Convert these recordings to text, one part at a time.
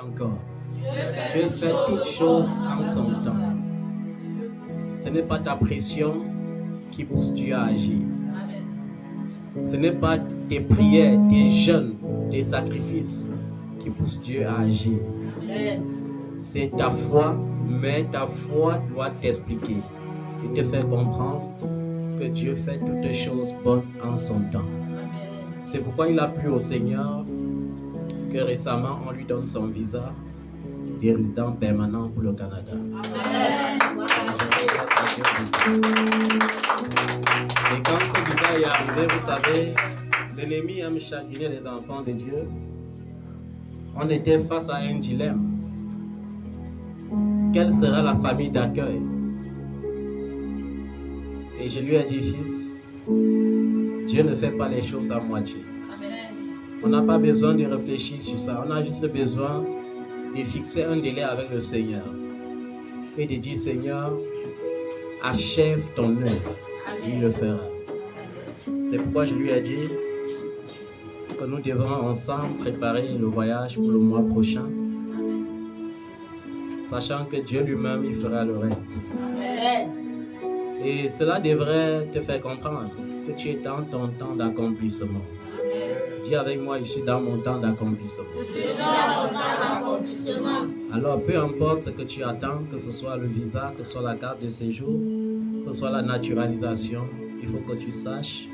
Encore. Dieu fait toutes choses en son temps. Ce n'est pas ta pression qui pousse Dieu à agir. Ce n'est pas tes prières, tes jeûnes, tes sacrifices qui poussent Dieu à agir. C'est ta foi, mais ta foi doit t'expliquer et te faire comprendre que Dieu fait toutes choses bonnes en son temps. C'est pourquoi il a plu au Seigneur que récemment on lui donne son visa de résident permanent pour le Canada. Et quand ce visa est arrivé, vous savez, l'ennemi aime chaginer les enfants de Dieu. On était face à un dilemme. Quelle sera la famille d'accueil? Et je lui ai dit, fils, Dieu ne fait pas les choses à moitié. On n'a pas besoin de réfléchir sur ça. On a juste besoin de fixer un délai avec le Seigneur et de dire, Seigneur, achève ton œuvre. Il le fera. C'est pourquoi je lui ai dit que nous devons ensemble préparer le voyage pour le mois prochain, sachant que Dieu lui-même, il fera le reste. Et cela devrait te faire comprendre que tu es dans ton temps d'accomplissement. Dis avec moi, je suis dans mon temps d'accomplissement. Alors, peu importe ce que tu attends, que ce soit le visa, que ce soit la carte de séjour, que ce soit la naturalisation, il faut que tu saches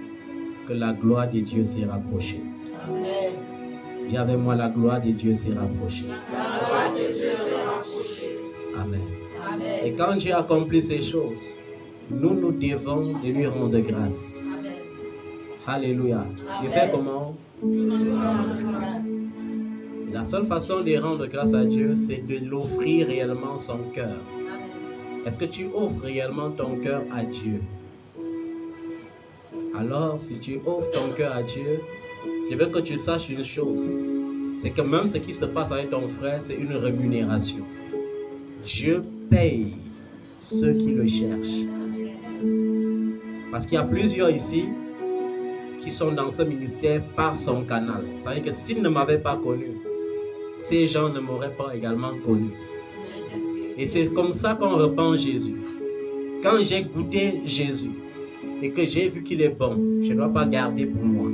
que la gloire de Dieu s'est rapprochée. Dis avec moi, la gloire de Dieu s'est rapprochée. Amen. Et quand Dieu accomplit ces choses, nous devons de lui rendre grâce. Alléluia. Il fait comment? La seule façon de rendre grâce à Dieu, c'est de l'offrir réellement son cœur. Est-ce que tu offres réellement ton cœur à Dieu? Alors, si tu offres ton cœur à Dieu, je veux que tu saches une chose. C'est que même ce qui se passe avec ton frère, c'est une rémunération. Dieu paye ceux qui le cherchent. Parce qu'il y a plusieurs ici qui sont dans ce ministère par son canal. Ça veut dire que s'ils ne m'avaient pas connu, ces gens ne m'auraient pas également connu. Et c'est comme ça qu'on reprend Jésus. Quand j'ai goûté Jésus et que j'ai vu qu'il est bon, je ne dois pas garder pour moi.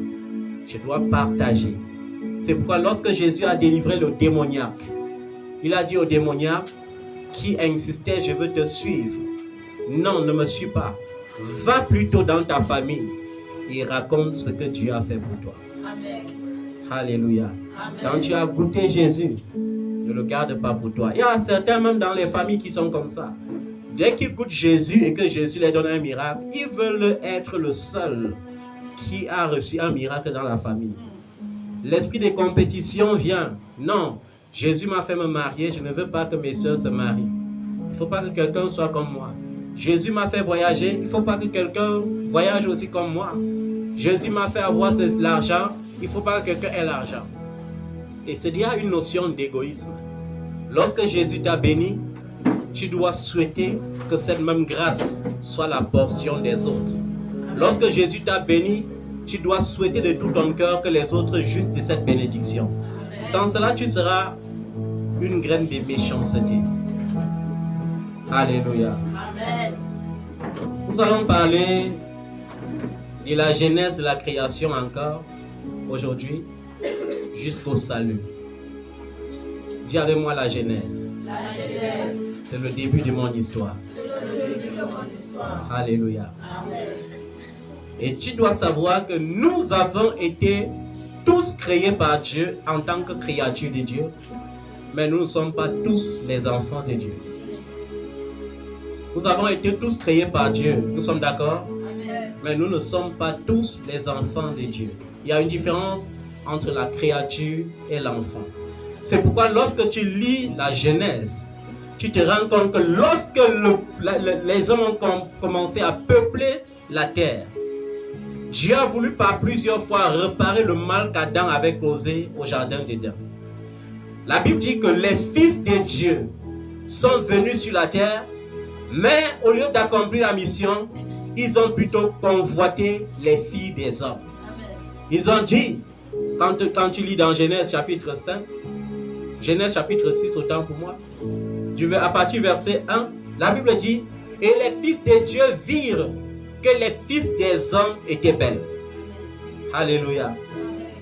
Je dois partager. C'est pourquoi lorsque Jésus a délivré le démoniaque, il a dit au démoniaque qui insistait, je veux te suivre. Non, ne me suis pas. Va plutôt dans ta famille et raconte ce que Dieu a fait pour toi. Amen. Alléluia. Amen. Quand tu as goûté Jésus, ne le garde pas pour toi. Il y a certains même dans les familles qui sont comme ça. Dès qu'ils goûtent Jésus et que Jésus leur donne un miracle, ils veulent être le seul qui a reçu un miracle dans la famille. L'esprit de compétition vient. Non, Jésus m'a fait me marier, je ne veux pas que mes soeurs se marient. Il ne faut pas que quelqu'un soit comme moi. Jésus m'a fait voyager, il ne faut pas que quelqu'un voyage aussi comme moi. Jésus m'a fait avoir l'argent, il ne faut pas que quelqu'un ait l'argent. Et c'est déjà une notion d'égoïsme. Lorsque Jésus t'a béni, tu dois souhaiter que cette même grâce soit la portion des autres. Lorsque Jésus t'a béni, tu dois souhaiter de tout ton cœur que les autres jouissent de cette bénédiction. Sans cela, tu seras une graine de méchanceté. Alléluia. Amen. Nous allons parler de la genèse de la création encore aujourd'hui jusqu'au salut. Dis avec moi la genèse. La genèse. C'est le début de mon histoire. Alléluia. Amen. Et tu dois savoir que nous avons été tous créés par Dieu en tant que créatures de Dieu, mais nous ne sommes pas tous les enfants de Dieu. Nous avons été tous créés par Dieu, nous sommes d'accord? Mais nous ne sommes pas tous les enfants de Dieu. Il y a une différence entre la créature et l'enfant. C'est pourquoi lorsque tu lis la Genèse, tu te rends compte que lorsque les hommes ont commencé à peupler la terre, Dieu a voulu par plusieurs fois réparer le mal qu'Adam avait causé au jardin d'Éden. La Bible dit que les fils de Dieu sont venus sur la terre, mais au lieu d'accomplir la mission, ils ont plutôt convoité les filles des hommes. Ils ont dit, quand tu lis dans Genèse chapitre 5, Genèse chapitre 6, autant pour moi. À partir du verset 1, la Bible dit, « Et les fils de Dieu virent que les fils des hommes étaient belles. » Alléluia.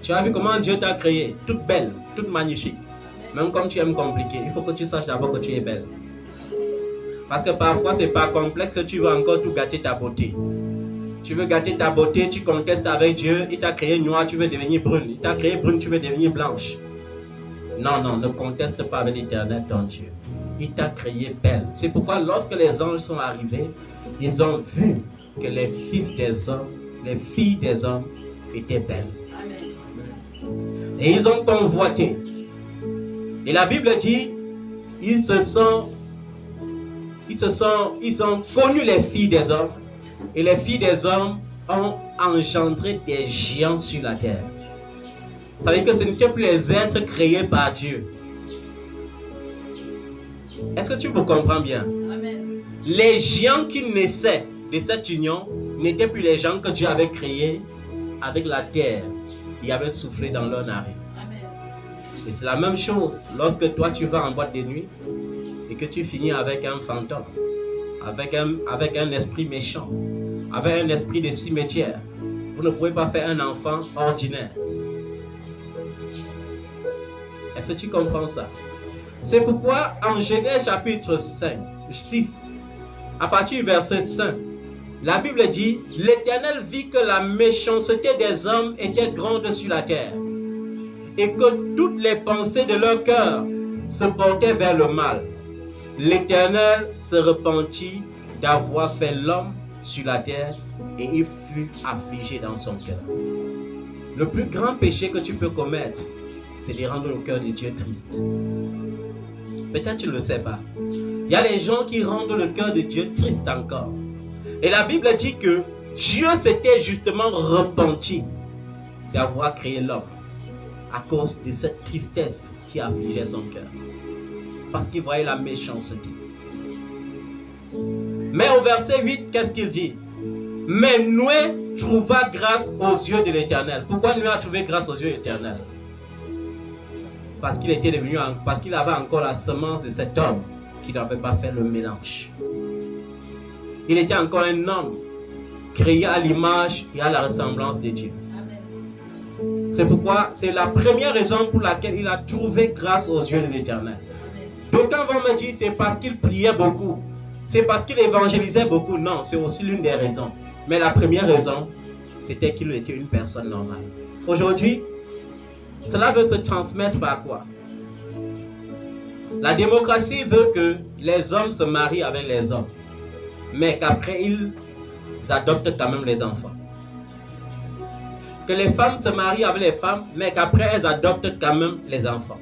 Tu as vu comment Dieu t'a créé, toute belle, toute magnifique. Même comme tu aimes compliquer, il faut que tu saches d'abord que tu es belle. Parce que parfois, c'est pas complexe que tu veux encore tout gâter ta beauté. Tu veux gâter ta beauté, tu contestes avec Dieu, il t'a créé noire, tu veux devenir brune. Il t'a créé brune, tu veux devenir blanche. Non, non, ne conteste pas avec l'Éternel ton Dieu. Il t'a créé belle. C'est pourquoi lorsque les anges sont arrivés, ils ont vu que les fils des hommes, les filles des hommes étaient belles. Amen. Et ils ont convoité. Et la Bible dit, ils ont connu les filles des hommes. Et les filles des hommes ont engendré des géants sur la terre. Ça veut dire que ce n'étaient plus les êtres créés par Dieu. Est-ce que tu me comprends bien? Amen. Les géants qui naissaient de cette union n'étaient plus les gens que Dieu avait créés avec la terre. Il avait soufflé dans leur narine. Amen. Et c'est la même chose lorsque toi tu vas en boîte de nuit et que tu finis avec un fantôme, avec un esprit méchant, avec un esprit de cimetière. Vous ne pouvez pas faire un enfant ordinaire. Est-ce que tu comprends ça? C'est pourquoi en Genèse chapitre 6, à partir du verset 5, la Bible dit, « L'Éternel vit que la méchanceté des hommes était grande sur la terre, et que toutes les pensées de leur cœur se portaient vers le mal. L'Éternel se repentit d'avoir fait l'homme sur la terre, et il fut affligé dans son cœur. » Le plus grand péché que tu peux commettre, c'est de rendre le cœur de Dieu triste. Peut-être tu ne le sais pas. Il y a les gens qui rendent le cœur de Dieu triste encore. Et la Bible dit que Dieu s'était justement repenti d'avoir créé l'homme à cause de cette tristesse qui affligeait son cœur. Parce qu'il voyait la méchanceté. Mais au verset 8, qu'est-ce qu'il dit? Mais Noé trouva grâce aux yeux de l'Éternel. Pourquoi Noé a trouvé grâce aux yeux de l'Éternel? Parce qu'il avait encore la semence de cet homme qui n'avait pas fait le mélange. Il était encore un homme créé à l'image et à la ressemblance de Dieu. C'est pourquoi c'est la première raison pour laquelle il a trouvé grâce aux yeux de l'Éternel. D'aucuns vont me dire c'est parce qu'il priait beaucoup, c'est parce qu'il évangélisait beaucoup. Non, c'est aussi l'une des raisons. Mais la première raison, c'était qu'il était une personne normale. Aujourd'hui, cela veut se transmettre par quoi? La démocratie veut que les hommes se marient avec les hommes, mais qu'après ils adoptent quand même les enfants. Que les femmes se marient avec les femmes, mais qu'après elles adoptent quand même les enfants.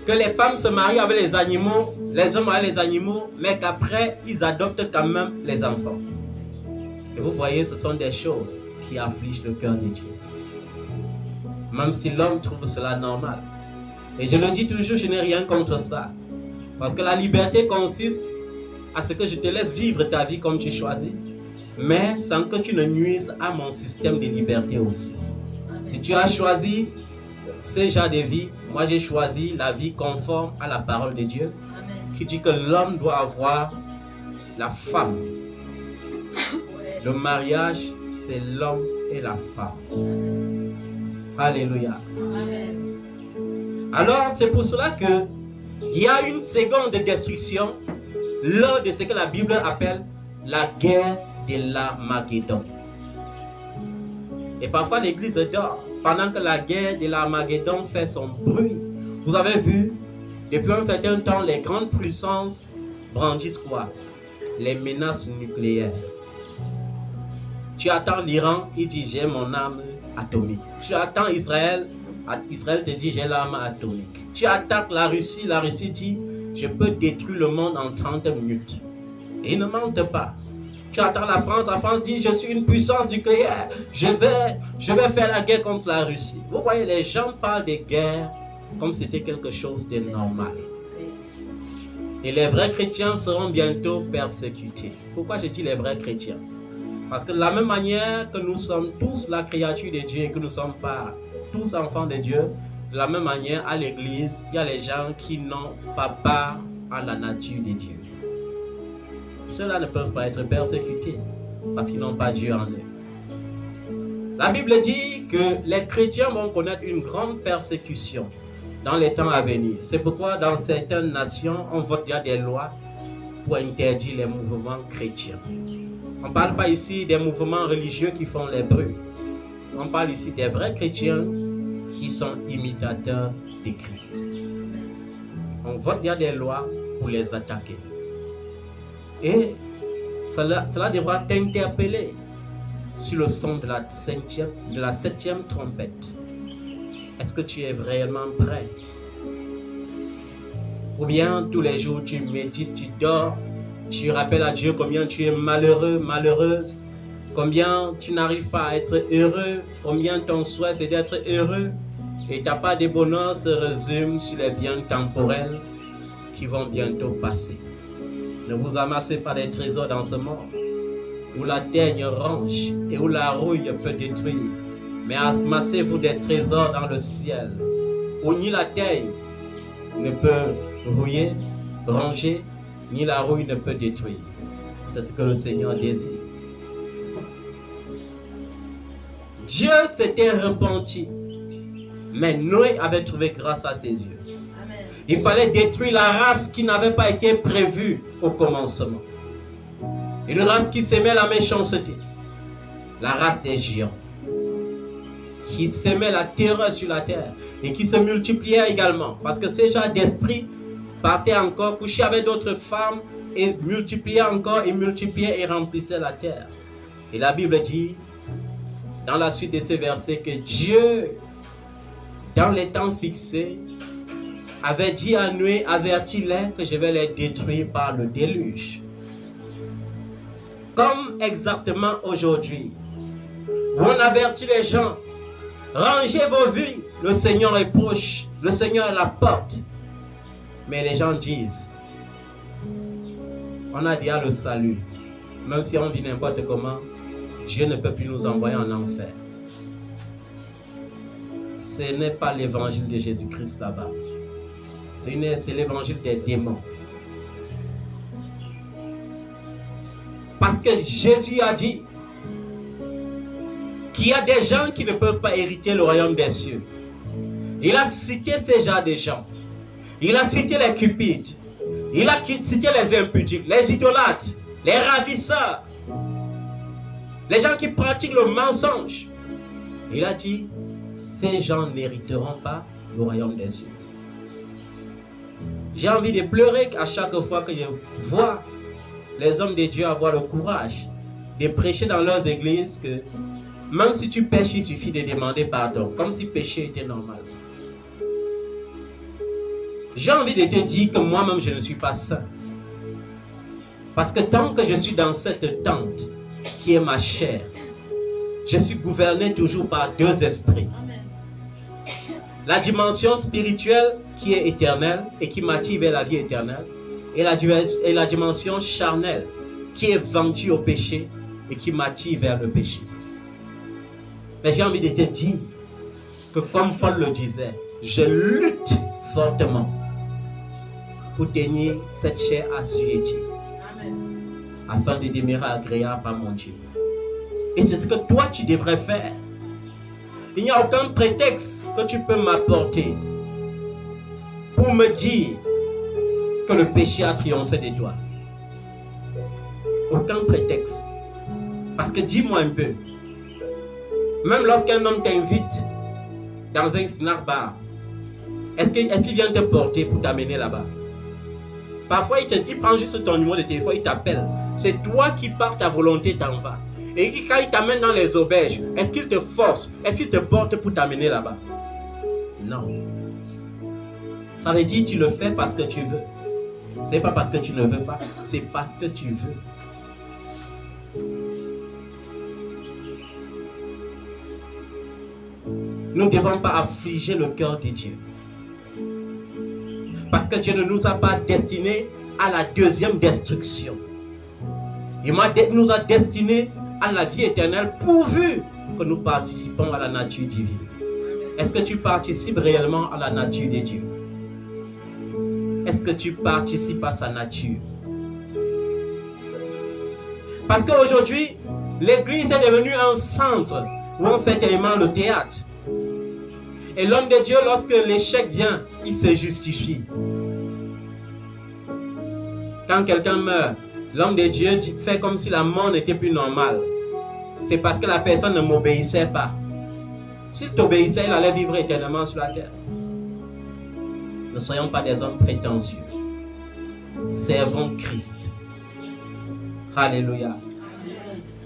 Que les femmes se marient avec les animaux, les hommes avec les animaux, mais qu'après ils adoptent quand même les enfants. Et vous voyez, ce sont des choses qui affligent le cœur de Dieu. Même si l'homme trouve cela normal. Et je le dis toujours, je n'ai rien contre ça. Parce que la liberté consiste à ce que je te laisse vivre ta vie comme tu choisis, mais sans que tu ne nuises à mon système de liberté aussi. Si tu as choisi ce genre de vie, moi j'ai choisi la vie conforme à la parole de Dieu, qui dit que l'homme doit avoir la femme. Le mariage, c'est l'homme et la femme. Alléluia. Amen. Alors, c'est pour cela qu'il y a une seconde destruction lors de ce que la Bible appelle la guerre de l'Armageddon. Et parfois, l'Église dort pendant que la guerre de l'Armageddon fait son bruit. Vous avez vu, depuis un certain temps, les grandes puissances brandissent quoi? Les menaces nucléaires. Tu attends l'Iran, il dit j'ai mon arme atomique. Tu attends Israël, Israël te dit j'ai l'arme atomique. Tu attaques la Russie dit je peux détruire le monde en 30 minutes. Et ils ne mentent pas. Tu attends la France dit je suis une puissance nucléaire, je vais faire la guerre contre la Russie. Vous voyez, les gens parlent de guerre comme si c'était quelque chose de normal. Et les vrais chrétiens seront bientôt persécutés. Pourquoi je dis les vrais chrétiens? Parce que de la même manière que nous sommes tous la créature de Dieu et que nous ne sommes pas tous enfants de Dieu, de la même manière, à l'église, il y a les gens qui n'ont pas part à la nature de Dieu. Ceux-là ne peuvent pas être persécutés parce qu'ils n'ont pas Dieu en eux. La Bible dit que les chrétiens vont connaître une grande persécution dans les temps à venir. C'est pourquoi dans certaines nations, on vote, il y a des lois pour interdire les mouvements chrétiens. On ne parle pas ici des mouvements religieux qui font les bruits. On parle ici des vrais chrétiens qui sont imitateurs de Christ. On vote, il y a des lois pour les attaquer. Et cela devra t'interpeller sur le son de la septième trompette. Est-ce que tu es réellement prêt? Ou bien tous les jours tu médites, tu dors, tu rappelles à Dieu combien tu es malheureux, malheureuse, combien tu n'arrives pas à être heureux, combien ton souhait c'est d'être heureux, et ta part de bonheur se résume sur les biens temporels qui vont bientôt passer. Ne vous amassez pas des trésors dans ce monde, où la teigne ronge et où la rouille peut détruire, mais amassez-vous des trésors dans le ciel, où ni la teigne ne peut rouiller, ronger, ni la rouille ne peut détruire. C'est ce que le Seigneur désire. Dieu s'était repenti, mais Noé avait trouvé grâce à ses yeux. Amen. Il fallait détruire la race qui n'avait pas été prévue au commencement. Une race qui s'aimait la méchanceté, la race des géants, qui s'aimait la terreur sur la terre et qui se multipliait également, parce que ces gens d'esprit partaient encore, couchaient avec d'autres femmes et multipliaient encore et multipliaient et remplissaient la terre. Et la Bible dit, dans la suite de ces versets, que Dieu, dans les temps fixés, avait dit à Noé, avertis-les que je vais les détruire par le déluge. Comme exactement aujourd'hui, où on avertit les gens, rangez vos vies, le Seigneur est proche, le Seigneur est à la porte. Mais les gens disent, on a déjà le salut, même si on vit n'importe comment, Dieu ne peut plus nous envoyer en enfer. Ce n'est pas l'évangile de Jésus-Christ là-bas, c'est l'évangile des démons. Parce que Jésus a dit qu'il y a des gens qui ne peuvent pas hériter le royaume des cieux. Il a cité ces genres de gens. Il a cité les cupides. Il a cité les impudiques, les idolâtres, les ravisseurs, les gens qui pratiquent le mensonge. Il a dit, ces gens n'hériteront pas le royaume des cieux. J'ai envie de pleurer à chaque fois que je vois les hommes de Dieu avoir le courage de prêcher dans leurs églises que même si tu pêches, il suffit de demander pardon, comme si pécher était normal. J'ai envie de te dire que moi-même, je ne suis pas saint. Parce que tant que je suis dans cette tente, qui est ma chair, je suis gouverné toujours par deux esprits. La dimension spirituelle qui est éternelle et qui m'attire vers la vie éternelle, et la dimension charnelle qui est vendue au péché et qui m'attire vers le péché. Mais j'ai envie de te dire que comme Paul le disait, je lutte fortement pour tenir cette chair assujettie afin de demeurer agréable à mon Dieu. Et c'est ce que toi tu devrais faire. Il n'y a aucun prétexte que tu peux m'apporter pour me dire que le péché a triomphé de toi. Aucun prétexte. Parce que dis-moi un peu, même lorsqu'un homme t'invite dans un snack bar, est-ce qu'il vient te porter pour t'amener là-bas? Parfois, il prend juste ton numéro de téléphone, il t'appelle. C'est toi qui par ta volonté t'en vas. Et quand il t'amène dans les auberges, est-ce qu'il te force? Est-ce qu'il te porte pour t'amener là-bas? Non. Ça veut dire que tu le fais parce que tu veux. C'est pas parce que tu ne veux pas, c'est parce que tu veux. Nous ne devons pas affliger le cœur de Dieu. Parce que Dieu ne nous a pas destinés à la deuxième destruction. Il nous a destinés à la vie éternelle pourvu que nous participons à la nature divine. Est-ce que tu participes réellement à la nature de Dieu? Est-ce que tu participes à sa nature? Parce qu'aujourd'hui, l'église est devenue un centre où on fait tellement le théâtre. Et l'homme de Dieu, lorsque l'échec vient, il se justifie. Quand quelqu'un meurt, l'homme de Dieu fait comme si la mort n'était plus normale. C'est parce que la personne ne m'obéissait pas. S'il t'obéissait, il allait vivre éternellement sur la terre. Ne soyons pas des hommes prétentieux. Servons Christ. Alléluia.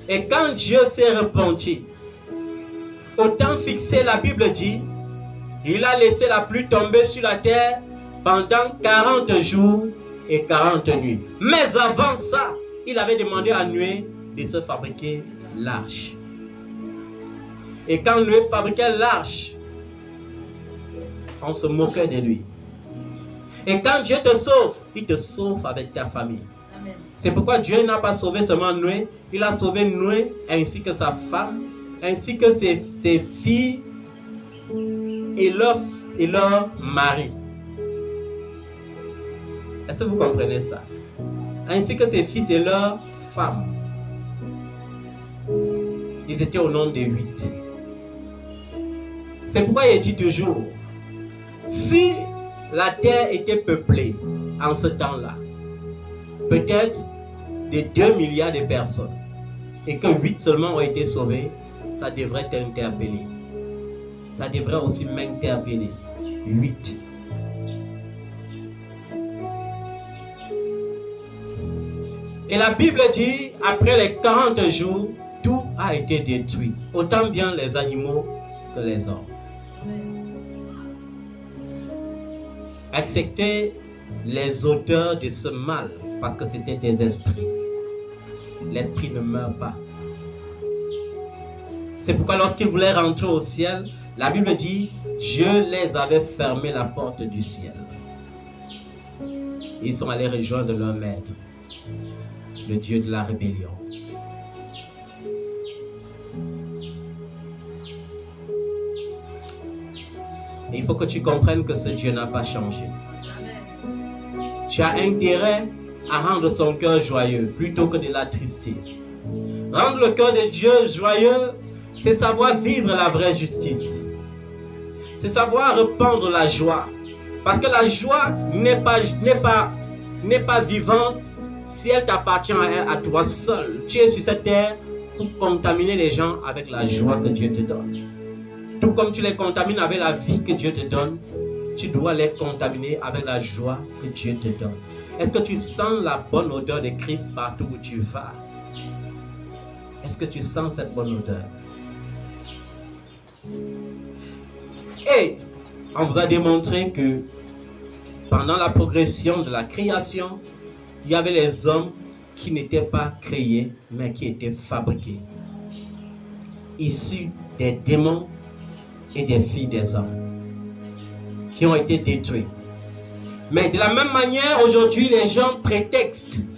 Et quand Dieu s'est repenti, au temps fixé, la Bible dit, il a laissé la pluie tomber sur la terre pendant 40 jours et 40 nuits. Mais avant ça, il avait demandé à Noé de se fabriquer l'arche. Et quand Noé fabriquait l'arche, on se moquait de lui. Et quand Dieu te sauve, il te sauve avec ta famille. Amen. C'est pourquoi Dieu n'a pas sauvé seulement Noé, il a sauvé Noé ainsi que sa femme, ainsi que ses filles et leur mari. Est-ce que vous comprenez ça? Ainsi que ses fils et leurs femmes. Ils étaient au nombre de 8. C'est pourquoi il dit toujours, si la terre était peuplée en ce temps-là, peut-être de 2 milliards de personnes, et que 8 seulement ont été sauvés, ça devrait t'interpeller. Ça devrait aussi m'interpeller. 8. Et la Bible dit, après les 40 jours, tout a été détruit. Autant bien les animaux que les hommes. Accepter les auteurs de ce mal, parce que c'était des esprits. L'esprit ne meurt pas. C'est pourquoi lorsqu'ils voulaient rentrer au ciel, la Bible dit, Dieu les avait fermé la porte du ciel. Ils sont allés rejoindre leur maître, le Dieu de la rébellion. Et il faut que tu comprennes que ce Dieu n'a pas changé. Tu as intérêt à rendre son cœur joyeux plutôt que de l'attrister. Rendre le cœur de Dieu joyeux, c'est savoir vivre la vraie justice. C'est savoir répandre la joie. Parce que la joie n'est pas vivante si elle t'appartient à toi seul. Tu es sur cette terre pour contaminer les gens avec la joie que Dieu te donne. Tout comme tu les contamines avec la vie que Dieu te donne, tu dois les contaminer avec la joie que Dieu te donne. Est-ce que tu sens la bonne odeur de Christ partout où tu vas? Est-ce que tu sens cette bonne odeur? Et on vous a démontré que pendant la progression de la création, il y avait les hommes qui n'étaient pas créés, mais qui étaient fabriqués, issus des démons et des filles des hommes, qui ont été détruits. Mais de la même manière, aujourd'hui, les gens prétextent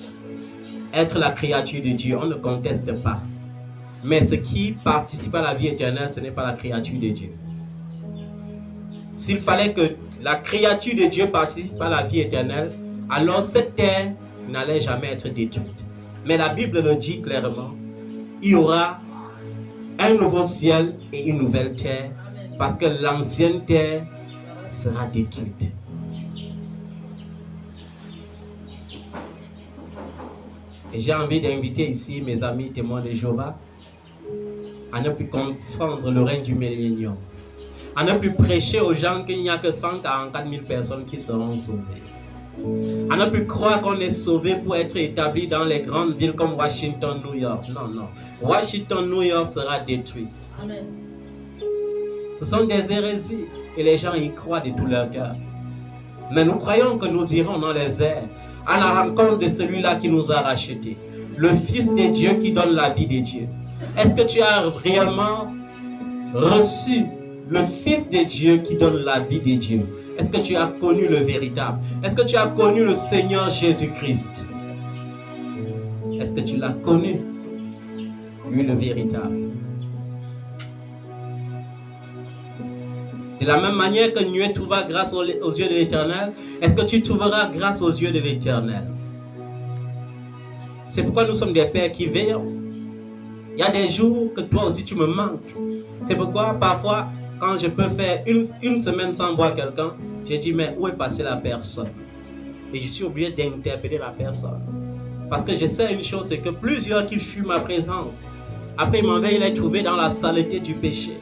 être la créature de Dieu. On ne conteste pas. Mais ce qui participe à la vie éternelle, ce n'est pas la créature de Dieu. S'il fallait que la créature de Dieu participe à la vie éternelle, alors cette terre n'allait jamais être détruite. Mais la Bible le dit clairement, il y aura un nouveau ciel et une nouvelle terre, parce que l'ancienne terre sera détruite. Et j'ai envie d'inviter ici mes amis témoins de Jéhovah à ne plus confondre le règne du millénium, à ne plus prêcher aux gens qu'il n'y a que 144 000 personnes qui seront sauvées, à ne plus croire qu'on est sauvé pour être établi dans les grandes villes comme Washington, New York. Non, non. Washington, New York sera détruit. Amen. Ce sont des hérésies et les gens y croient de tout leur cœur. Mais nous croyons que nous irons dans les airs à la rencontre de celui-là qui nous a rachetés, le Fils de Dieu qui donne la vie de Dieu. Est-ce que tu as réellement reçu le Fils de Dieu qui donne la vie de Dieu? Est-ce que tu as connu le véritable? Est-ce que tu as connu le Seigneur Jésus-Christ? Est-ce que tu l'as connu, lui le véritable? De la même manière que Noé trouva grâce aux yeux de l'Éternel, est-ce que tu trouveras grâce aux yeux de l'Éternel? C'est pourquoi nous sommes des pères qui veillent. Il y a des jours que toi aussi tu me manques. C'est pourquoi parfois, quand je peux faire une semaine sans voir quelqu'un, j'ai dit, mais où est passée la personne? Et je suis obligé d'interpeller la personne. Parce que je sais une chose, c'est que plusieurs qui fuient ma présence, après ils m'en veulent les trouver dans la saleté du péché.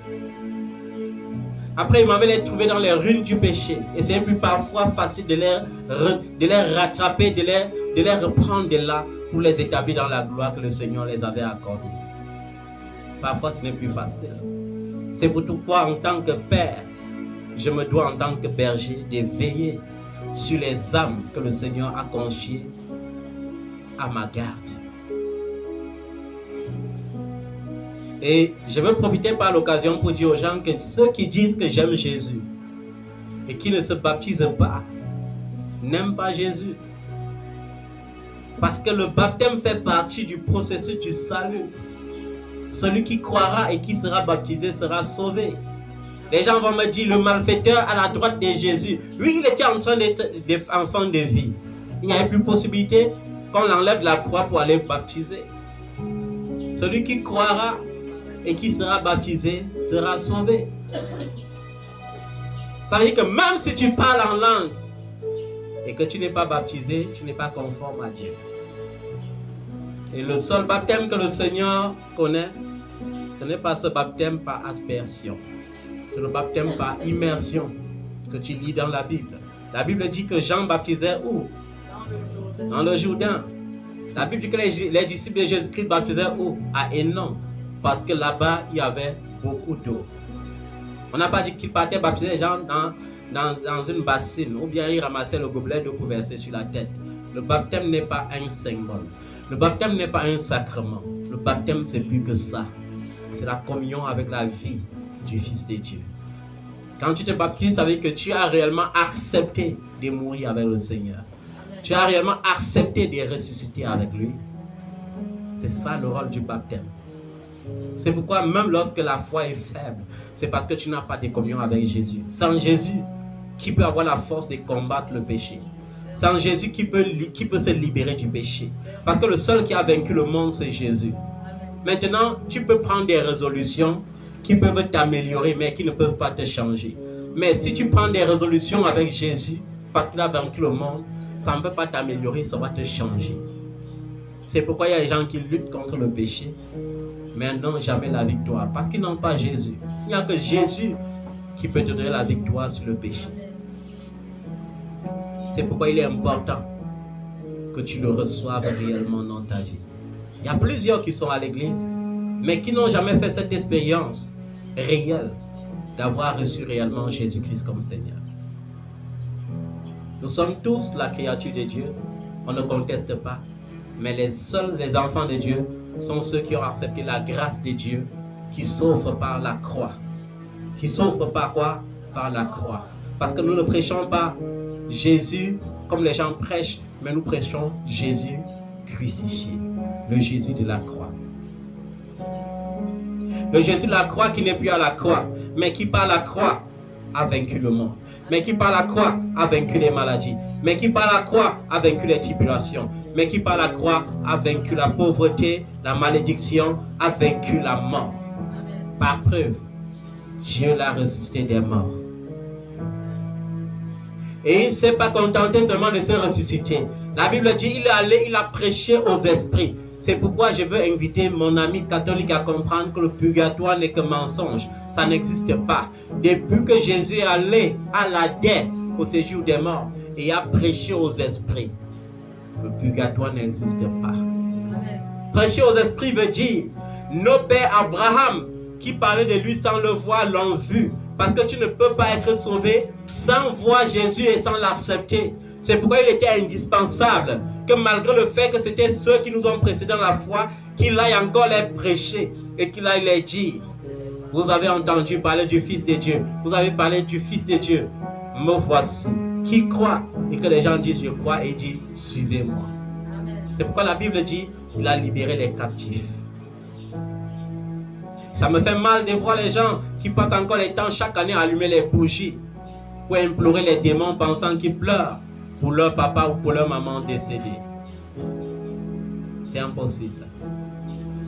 Après ils m'en veulent les trouver dans les ruines du péché. Et c'est plus parfois facile de les rattraper, de les reprendre de là pour les établir dans la gloire que le Seigneur les avait accordée. Parfois ce n'est plus facile. C'est pourquoi en tant que père, je me dois en tant que berger de veiller sur les âmes que le Seigneur a confiées à ma garde. Et je veux profiter par l'occasion pour dire aux gens que ceux qui disent que j'aime Jésus et qui ne se baptisent pas, n'aiment pas Jésus. Parce que le baptême fait partie du processus du salut. Celui qui croira et qui sera baptisé sera sauvé. Les gens vont me dire, le malfaiteur à la droite de Jésus, lui il était en train d'être enfant de vie. Il n'y avait plus possibilité qu'on l'enlève de la croix pour aller baptiser. Celui qui croira et qui sera baptisé sera sauvé. Ça veut dire que même si tu parles en langue et que tu n'es pas baptisé, tu n'es pas conforme à Dieu. Et le seul baptême que le Seigneur connaît, ce n'est pas ce baptême par aspersion. C'est le baptême par immersion que tu lis dans la Bible. La Bible dit que Jean baptisait où? Dans le Jourdain. La Bible dit que les disciples de Jésus-Christ baptisaient où? À Hénon. Parce que là-bas, il y avait beaucoup d'eau. On n'a pas dit qu'ils partaient baptiser les gens dans une bassine, ou bien ils ramassaient le gobelet d'eau pour verser sur la tête. Le baptême n'est pas un symbole. Le baptême n'est pas un sacrement. Le baptême, c'est plus que ça. C'est la communion avec la vie du Fils de Dieu. Quand tu te baptises, ça veut dire que tu as réellement accepté de mourir avec le Seigneur. Tu as réellement accepté de ressusciter avec lui. C'est ça le rôle du baptême. C'est pourquoi même lorsque la foi est faible, c'est parce que tu n'as pas de communion avec Jésus. Sans Jésus, qui peut avoir la force de combattre le péché? Sans Jésus, qui peut se libérer du péché? Parce que le seul qui a vaincu le monde, c'est Jésus. Maintenant, tu peux prendre des résolutions qui peuvent t'améliorer, mais qui ne peuvent pas te changer. Mais si tu prends des résolutions avec Jésus, parce qu'il a vaincu le monde, ça ne peut pas t'améliorer, ça va te changer. C'est pourquoi il y a des gens qui luttent contre le péché, mais n'ont jamais la victoire, parce qu'ils n'ont pas Jésus. Il n'y a que Jésus qui peut te donner la victoire sur le péché. C'est pourquoi il est important que tu le reçoives réellement dans ta vie. Il y a plusieurs qui sont à l'église, mais qui n'ont jamais fait cette expérience réelle d'avoir reçu réellement Jésus-Christ comme Seigneur. Nous sommes tous la créature de Dieu, on ne conteste pas, mais les enfants de Dieu sont ceux qui ont accepté la grâce de Dieu, qui s'offrent par la croix. Qui s'offrent par quoi? Par la croix. Parce que nous ne prêchons pas Jésus comme les gens prêchent, mais nous prêchons Jésus crucifié, le Jésus de la croix. Le Jésus de la croix qui n'est plus à la croix, mais qui par la croix a vaincu le monde. Mais qui par la croix a vaincu les maladies. Mais qui par la croix a vaincu les tribulations. Mais qui par la croix a vaincu la pauvreté, la malédiction, a vaincu la mort. Par preuve, Dieu l'a ressuscité des morts. Et il ne s'est pas contenté seulement de se ressusciter. La Bible dit, il est allé, il a prêché aux esprits. C'est pourquoi je veux inviter mon ami catholique à comprendre que le purgatoire n'est que mensonge. Ça n'existe pas. Depuis que Jésus est allé à l'Adès, au séjour des morts, et a prêché aux esprits, le purgatoire n'existe pas. Amen. Prêcher aux esprits veut dire, nos pères Abraham, qui parlaient de lui sans le voir, l'ont vu. Parce que tu ne peux pas être sauvé sans voir Jésus et sans l'accepter. C'est pourquoi il était indispensable que malgré le fait que c'était ceux qui nous ont précédés dans la foi, qu'il aille encore les prêcher et qu'il aille les dire. Vous avez entendu parler du Fils de Dieu. Vous avez parlé du Fils de Dieu. Me voici. Qui croit? Et que les gens disent je crois et dit suivez-moi. C'est pourquoi la Bible dit il a libéré les captifs. Ça me fait mal de voir les gens qui passent encore les temps chaque année à allumer les bougies pour implorer les démons pensant qu'ils pleurent pour leur papa ou pour leur maman décédée. C'est impossible.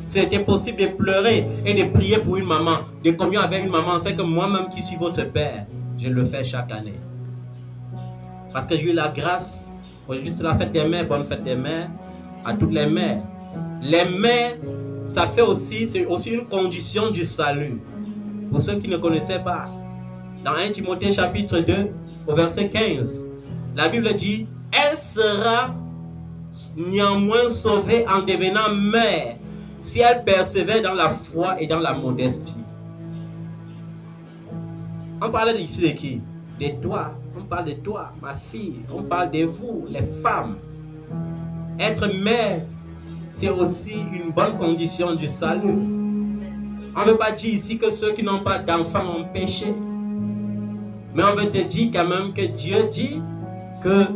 C'était possible de pleurer et de prier pour une maman, de communier avec une maman. C'est que moi-même qui suis votre père, je le fais chaque année. Parce que j'ai eu la grâce. Aujourd'hui, c'est la fête des mères. Bonne fête des mères à toutes les mères. Les mères, ça fait aussi, c'est aussi une condition du salut. Pour ceux qui ne connaissaient pas, dans 1 Timothée chapitre 2, au verset 15, la Bible dit, elle sera néanmoins sauvée en devenant mère si elle persévère dans la foi et dans la modestie. On parlait ici de qui? De toi. On parle de toi, ma fille. On parle de vous, les femmes. Être mère, c'est aussi une bonne condition du salut. On ne veut pas dire ici que ceux qui n'ont pas d'enfants ont péché. Mais on veut te dire quand même que Dieu dit que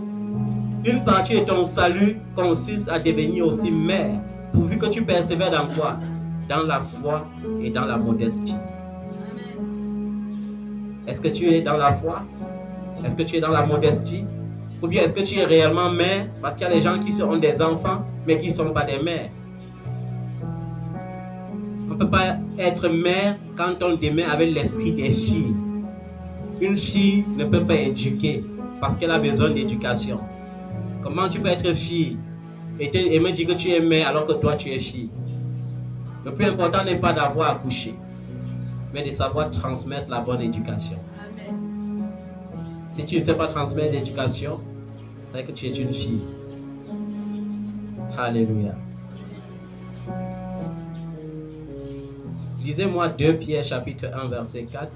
une partie de ton salut consiste à devenir aussi mère, pourvu que tu persévères dans quoi? Dans la foi et dans la modestie. Est-ce que tu es dans la foi? Est-ce que tu es dans la modestie? Ou bien est-ce que tu es réellement mère? Parce qu'il y a des gens qui ont des enfants, mais qui ne sont pas des mères. On ne peut pas être mère quand on demeure avec l'esprit des filles. Une fille ne peut pas éduquer parce qu'elle a besoin d'éducation. Comment tu peux être fille et me dire que tu es mère alors que toi tu es fille? Le plus important n'est pas d'avoir accouché, mais de savoir transmettre la bonne éducation. Amen. Si tu ne sais pas transmettre l'éducation, c'est que tu es une fille. Alléluia. Lisez-moi 2 Pierre chapitre 1 verset 4.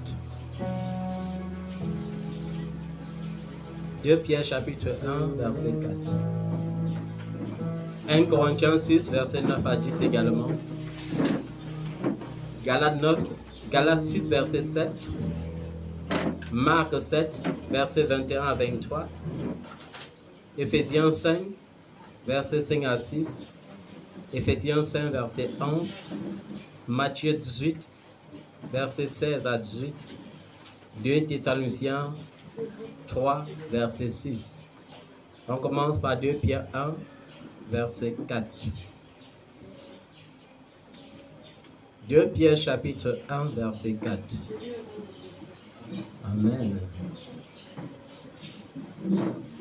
2 Pierre chapitre 1 verset 4. 1 Corinthiens 6 verset 9 à 10 également. Galates 6 verset 7. Marc 7 verset 21 à 23. Éphésiens 5 verset 5 à 6. Éphésiens 5 verset 11. Matthieu 18 verset 16 à 18. 2 Thessaloniciens 3 verset 6. On commence par 2 Pierre 1 verset 4. 2 Pierre chapitre 1 verset 4. Amen.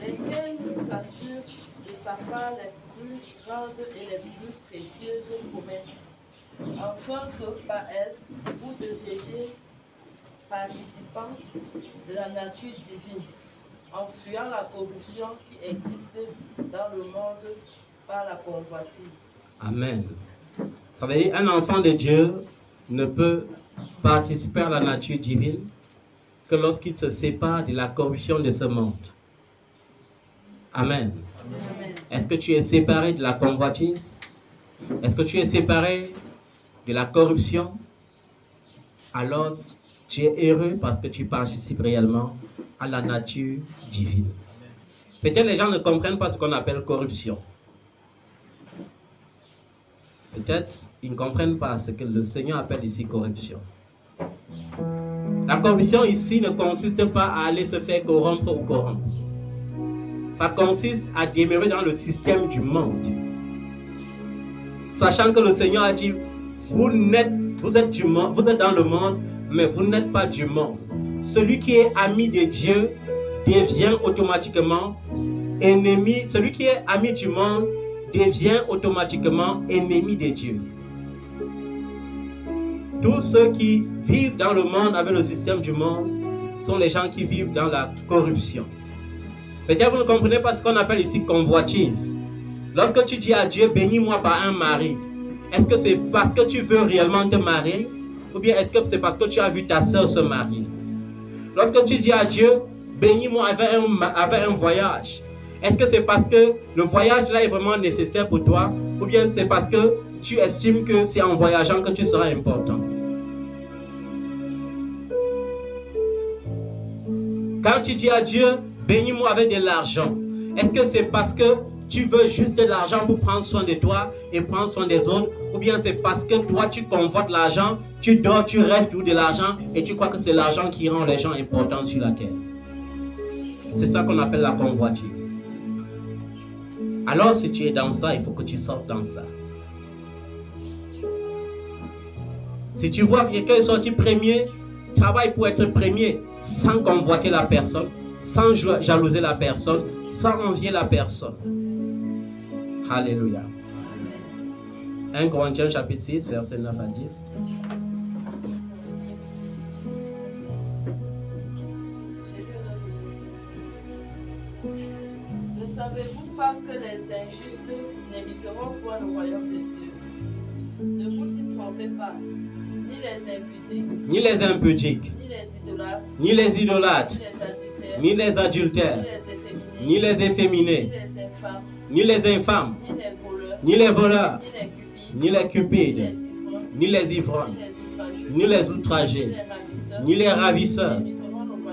Lesquels nous assurent de sa part les plus grandes et les plus précieuses promesses, afin que par elles, vous deveniez participants de la nature divine, en fuyant la corruption qui existe dans le monde par la convoitise. Amen. Ça veut dire un enfant de Dieu ne peut participer à la nature divine que lorsqu'il se sépare de la corruption de ce monde. Amen. Amen. Est-ce que tu es séparé de la convoitise? Est-ce que tu es séparé de la corruption? Alors tu es heureux parce que tu participes réellement à la nature divine. Peut-être les gens ne comprennent pas ce qu'on appelle corruption. Peut-être ils ne comprennent pas ce que le Seigneur appelle ici corruption. La corruption ici ne consiste pas à aller se faire corrompre ou corrompre. Ça consiste à demeurer dans le système du monde. Sachant que le Seigneur a dit, vous êtes du monde, vous êtes dans le monde, mais vous n'êtes pas du monde. Celui qui est ami de Dieu devient automatiquement ennemi. Celui qui est ami du monde devient automatiquement ennemi de Dieu. Tous ceux qui vivent dans le monde avec le système du monde sont les gens qui vivent dans la corruption. Peut-être vous ne comprenez pas ce qu'on appelle ici convoitise. Lorsque tu dis à Dieu, bénis-moi par un mari, est-ce que c'est parce que tu veux réellement te marier? Ou bien est-ce que c'est parce que tu as vu ta soeur se marier? Lorsque tu dis à Dieu, bénis-moi avec un voyage, est-ce que c'est parce que le voyage là est vraiment nécessaire pour toi? Ou bien c'est parce que tu estimes que c'est en voyageant que tu seras important? Quand tu dis à Dieu, bénis-moi avec de l'argent, est-ce que c'est parce que tu veux juste de l'argent pour prendre soin de toi et prendre soin des autres, ou bien c'est parce que toi tu convoites l'argent, tu dors, tu rêves tout de l'argent et tu crois que c'est l'argent qui rend les gens importants sur la terre. C'est ça qu'on appelle la convoitise. Alors si tu es dans ça, il faut que tu sortes dans ça. Si tu vois quelqu'un sorti premier, travaille pour être premier sans convoiter la personne, sans jalouser la personne, sans envier la personne. Alléluia. 1 Corinthiens chapitre 6, versets 9 à 10. Ne savez-vous pas que les injustes n'hériteront point le royaume de Dieu? Ne vous y trompez pas, ni les impudiques, ni les idolâtres, ni les adultères, ni les efféminés, ni les infâmes, ni les voleurs, ni les cupides, ni les ivrognes, ni les outragés, ni les ravisseurs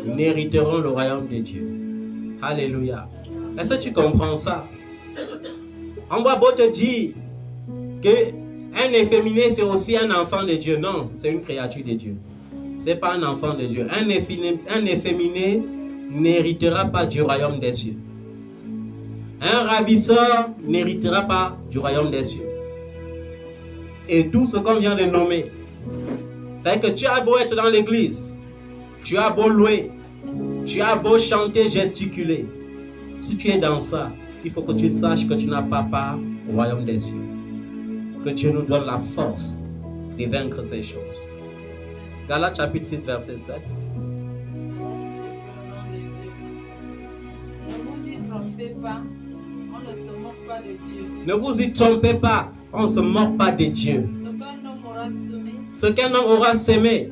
n'hériteront le royaume de Dieu. Alléluia. Est-ce que tu comprends ça? On va beau te dire qu'un efféminé c'est aussi un enfant de Dieu. Non, c'est une créature de Dieu. C'est pas un enfant de Dieu. Un efféminé n'héritera pas du royaume des cieux. Un ravisseur n'héritera pas du royaume des cieux. Et tout ce qu'on vient de nommer, c'est que tu as beau être dans l'église, tu as beau louer, tu as beau chanter, gesticuler. Si tu es dans ça, il faut que tu saches que tu n'as pas part au royaume des cieux. Que Dieu nous donne la force de vaincre ces choses. Galates chapitre 6, verset 7. Ne vous y trompez pas, on ne se moque pas de Dieu. Ne vous y trompez pas, on ne se moque pas de Dieu. Ce qu'un homme aura semé,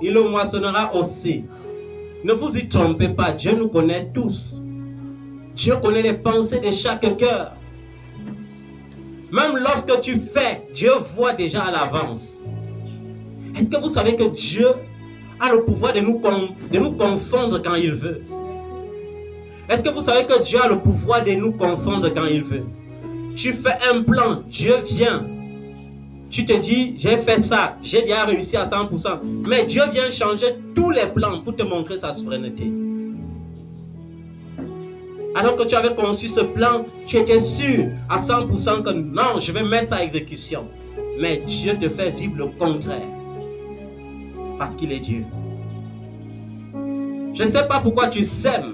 il le moissonnera aussi. Ne vous y trompez pas, Dieu nous connaît tous. Dieu connaît les pensées de chaque cœur. Même lorsque tu fais, Dieu voit déjà à l'avance. Est-ce que vous savez que Dieu a le pouvoir de nous confondre quand il veut? Est-ce que vous savez que Dieu a le pouvoir de nous confondre quand il veut? Tu fais un plan, Dieu vient. Tu te dis, j'ai fait ça, j'ai déjà réussi à 100%. Mais Dieu vient changer tous les plans pour te montrer sa souveraineté. Alors que tu avais conçu ce plan, tu étais sûr à 100% que non, je vais mettre ça à exécution. Mais Dieu te fait vivre le contraire. Parce qu'il est Dieu. Je ne sais pas pourquoi tu sèmes.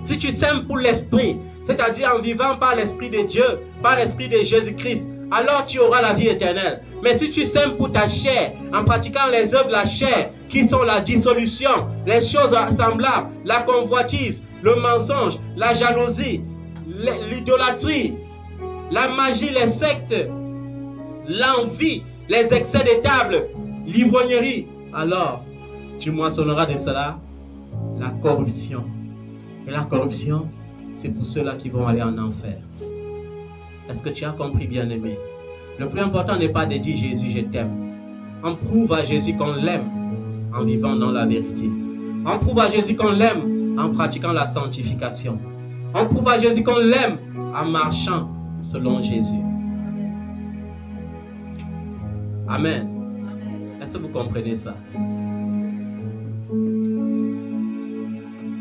Si tu sèmes pour l'esprit, c'est-à-dire en vivant par l'esprit de Dieu, par l'esprit de Jésus-Christ, alors tu auras la vie éternelle. Mais si tu sèmes pour ta chair, en pratiquant les œuvres de la chair, qui sont la dissolution, les choses semblables, la convoitise, le mensonge, la jalousie, l'idolâtrie, la magie, les sectes, l'envie, les excès de table, l'ivrognerie, alors tu moissonneras de cela la corruption. Et la corruption, c'est pour ceux-là qui vont aller en enfer. Est-ce que tu as compris, bien-aimé? Le plus important n'est pas de dire Jésus, je t'aime. On prouve à Jésus qu'on l'aime en vivant dans la vérité. On prouve à Jésus qu'on l'aime en pratiquant la sanctification. On prouve à Jésus qu'on l'aime en marchant selon Jésus. Amen. Est-ce que vous comprenez ça?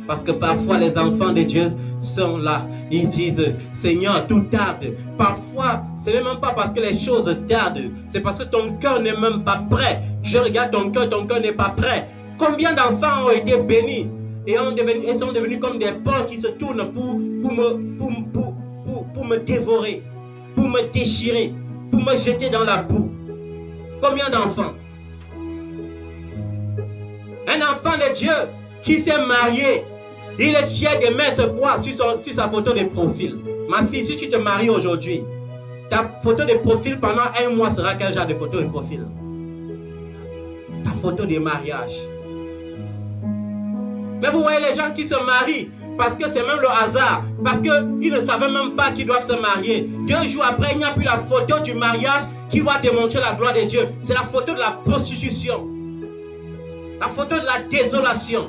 Parce que parfois les enfants de Dieu sont là. Ils disent, Seigneur, tout tarde. Parfois, ce n'est même pas parce que les choses tardent. C'est parce que ton cœur n'est même pas prêt. Je regarde ton cœur n'est pas prêt. Combien d'enfants ont été bénis et sont devenus comme des porcs qui se tournent pour me dévorer, pour me déchirer, pour me jeter dans la boue. Combien d'enfants? Un enfant de Dieu qui s'est marié, il est fier de mettre quoi sur sa photo de profil. Ma fille, si tu te maries aujourd'hui, ta photo de profil pendant un mois sera quel genre de photo de profil? Ta photo de mariage. Mais vous voyez les gens qui se marient parce que c'est même le hasard, parce qu'ils ne savaient même pas qu'ils doivent se marier. 2 jours après, il n'y a plus la photo du mariage qui va démontrer la gloire de Dieu. C'est la photo de la prostitution, la photo de la désolation.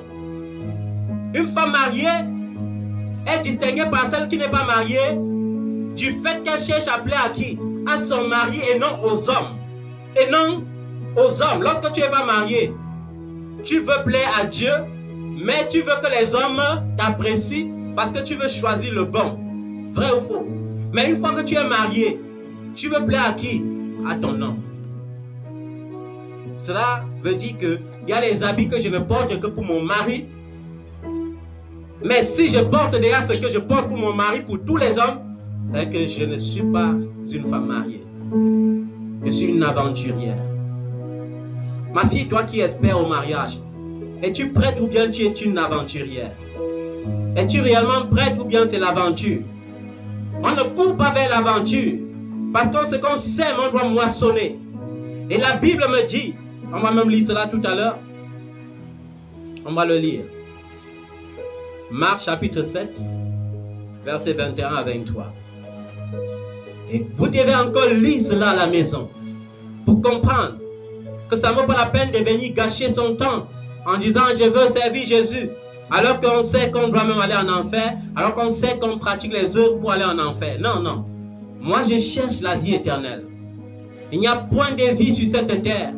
Une femme mariée est distinguée par celle qui n'est pas mariée du fait qu'elle cherche à plaire à qui? À son mari et non aux hommes. Et non aux hommes. Lorsque tu es pas marié, tu veux plaire à Dieu, mais tu veux que les hommes t'apprécient parce que tu veux choisir le bon. Vrai ou faux? Mais une fois que tu es marié, tu veux plaire à qui? À ton homme. Cela veut dire qu'il y a les habits que je ne porte que pour mon mari. Mais si je porte déjà ce que je porte pour mon mari, pour tous les hommes, c'est que je ne suis pas une femme mariée. Je suis une aventurière. Ma fille, toi qui espères au mariage, es-tu prête ou bien tu es une aventurière? Es-tu réellement prête ou bien c'est l'aventure? On ne court pas vers l'aventure. Parce que ce qu'on sème, on doit moissonner. Et la Bible me dit, on va même lire cela tout à l'heure. On va le lire. Marc chapitre 7, versets 21 à 23. Et vous devez encore lire cela à la maison pour comprendre que ça ne vaut pas la peine de venir gâcher son temps en disant je veux servir Jésus, alors qu'on sait qu'on doit même aller en enfer, alors qu'on sait qu'on pratique les œuvres pour aller en enfer. Non, non. Moi, je cherche la vie éternelle. Il n'y a point de vie sur cette terre.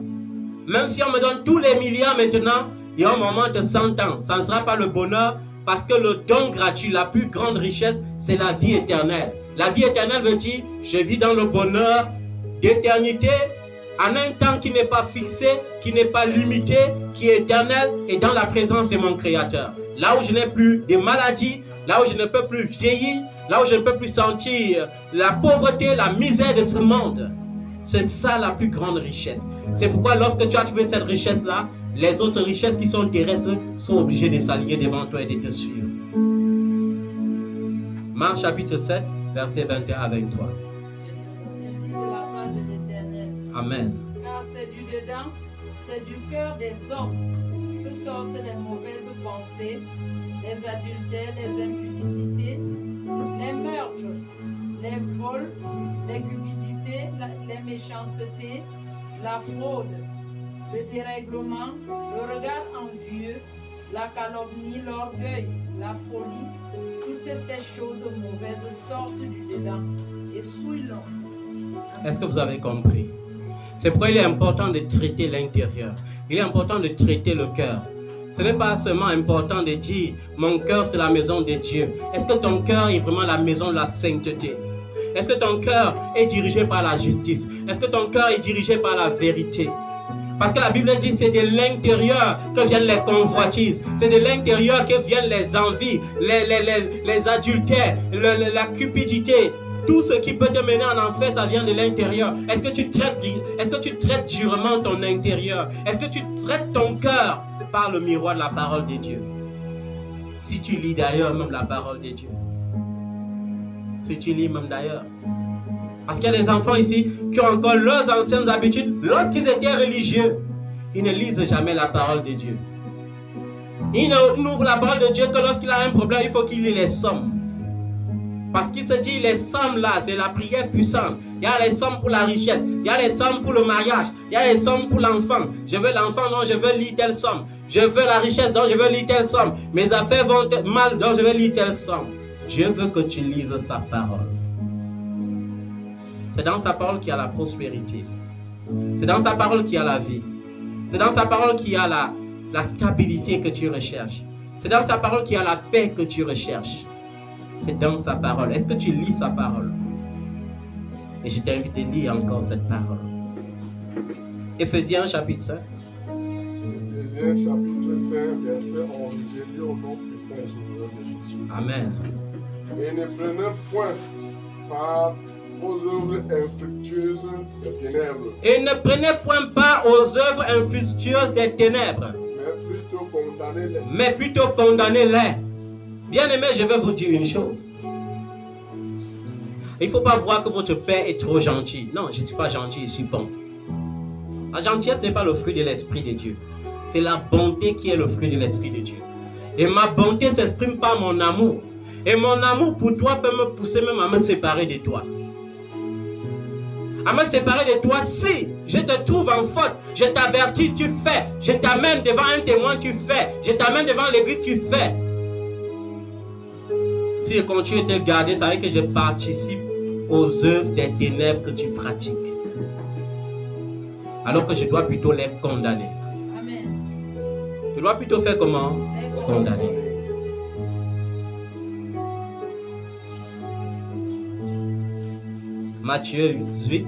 Même si on me donne tous les milliards maintenant, il y a un moment de 100 ans. Ça ne sera pas le bonheur parce que le don gratuit, la plus grande richesse, c'est la vie éternelle. La vie éternelle veut dire, je vis dans le bonheur d'éternité, en un temps qui n'est pas fixé, qui n'est pas limité, qui est éternel et dans la présence de mon Créateur. Là où je n'ai plus de maladies, là où je ne peux plus vieillir, là où je ne peux plus sentir la pauvreté, la misère de ce monde. C'est ça la plus grande richesse. C'est pourquoi lorsque tu as trouvé cette richesse-là, les autres richesses qui sont terrestres sont obligées de s'aligner devant toi et de te suivre. Marc chapitre 7, versets 21 à 23. C'est la part de l'Éternel. Amen. Car c'est du dedans, c'est du cœur des hommes que sortent les mauvaises pensées, les adultères, les impudicités, les meurtres, les vols, les cupidités, les méchancetés, la fraude, le dérèglement, le regard envieux, la calomnie, l'orgueil, la folie. Toutes ces choses mauvaises sortent du dedans et souillent l'homme. Est-ce que vous avez compris? C'est pourquoi il est important de traiter l'intérieur. Il est important de traiter le cœur. Ce n'est pas seulement important de dire mon cœur c'est la maison de Dieu. Est-ce que ton cœur est vraiment la maison de la sainteté? Est-ce que ton cœur est dirigé par la justice? Est-ce que ton cœur est dirigé par la vérité? Parce que la Bible dit c'est de l'intérieur que viennent les convoitises. C'est de l'intérieur que viennent les envies, les adultères, la cupidité. Tout ce qui peut te mener en enfer, ça vient de l'intérieur. Est-ce que tu traites durement ton intérieur? Est-ce que tu traites ton cœur par le miroir de la parole de Dieu? Si tu lis d'ailleurs même la parole de Dieu. Si tu lis même d'ailleurs. Parce qu'il y a des enfants ici qui ont encore leurs anciennes habitudes. Lorsqu'ils étaient religieux, ils ne lisent jamais la parole de Dieu. Ils n'ouvrent la parole de Dieu que lorsqu'il a un problème, il faut qu'il lit les psaumes. Parce qu'il se dit, les psaumes là, c'est la prière puissante. Il y a les psaumes pour la richesse. Il y a les psaumes pour le mariage. Il y a les psaumes pour l'enfant. Je veux l'enfant, donc je veux lire tel psaume. Je veux la richesse, donc je veux lire tel psaume. Mes affaires vont mal, donc je vais lire tel psaume. Dieu veut que tu lises sa parole. C'est dans sa parole qu'il y a la prospérité. C'est dans sa parole qu'il y a la vie. C'est dans sa parole qu'il y a la stabilité que tu recherches. C'est dans sa parole qu'il y a la paix que tu recherches. C'est dans sa parole. Est-ce que tu lis sa parole? Et je t'invite à lire encore cette parole. Éphésiens chapitre 5. Éphésiens chapitre 5, verset 11. J'ai lu au nom puissant et souverain de Jésus. Amen. Et ne prenez point part aux œuvres infructueuses des ténèbres. Et ne prenez point part aux œuvres infructueuses des ténèbres. Mais plutôt condamnez-les. Bien-aimés, je vais vous dire une chose. Il ne faut pas voir que votre père est trop gentil. Non, je ne suis pas gentil, je suis bon. La gentillesse n'est pas le fruit de l'Esprit de Dieu. C'est la bonté qui est le fruit de l'Esprit de Dieu. Et ma bonté s'exprime par mon amour. Et mon amour pour toi peut me pousser même à me séparer de toi. À me séparer de toi si je te trouve en faute. Je t'avertis, tu fais. Je t'amène devant un témoin, tu fais. Je t'amène devant l'église, tu fais. Si je continue de te garder, ça veut dire que je participe aux œuvres des ténèbres que tu pratiques. Alors que je dois plutôt les condamner. Amen. Tu dois plutôt faire comment? Condamner. Matthieu 18,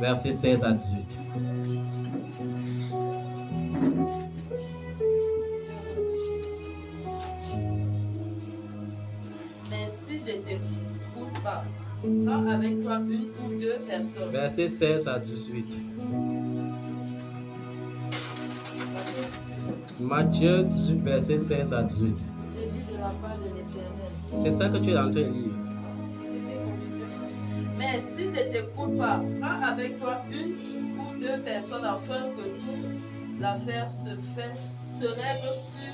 versets 16 à 18. Mais s'il ne t'écoute pas, prends avec toi une ou deux personnes. Versets 16 à 18. Matthieu 18, versets 16 à 18. Je lis de la part de l'Éternel. C'est ça que tu es en train de lire. Mais s'il ne t'écoute pas, prends avec toi une ou deux personnes afin que toute l'affaire se lève sur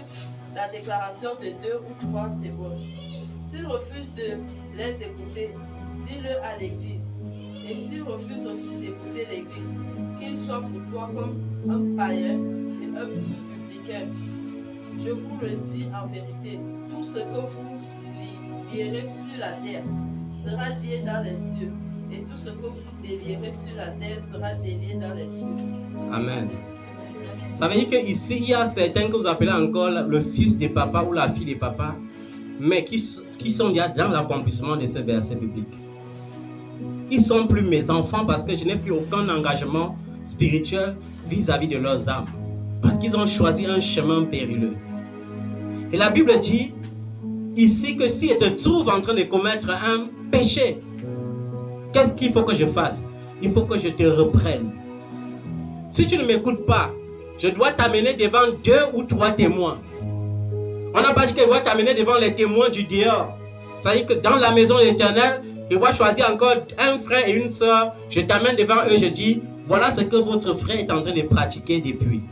la déclaration de deux ou trois témoins. S'il refuse de les écouter, dis-le à l'Église. Et s'il refuse aussi d'écouter l'Église, qu'il soit pour toi comme un païen et un publicain. Je vous le dis en vérité, tout ce que vous lierez sur la terre sera lié dans les cieux, et tout ce que vous délierez sur la terre sera délié dans les cieux. Amen. Ça veut dire qu'ici, il y a certains que vous appelez encore le fils de papa ou la fille de papa, mais qui sont déjà dans l'accomplissement de ce verset biblique. Ils ne sont plus mes enfants parce que je n'ai plus aucun engagement spirituel vis-à-vis de leurs âmes. Parce qu'ils ont choisi un chemin périlleux. Et la Bible dit ici que si je te trouve en train de commettre un péché, qu'est-ce qu'il faut que je fasse? Il faut que je te reprenne. Si tu ne m'écoutes pas, je dois t'amener devant 2 ou 3 témoins. On n'a pas dit que je dois t'amener devant les témoins du dehors. Ça veut dire que dans la maison de l'Éternel, je dois choisir encore un frère et une soeur. Je t'amène devant eux, je dis, voilà ce que votre frère est en train de pratiquer depuis.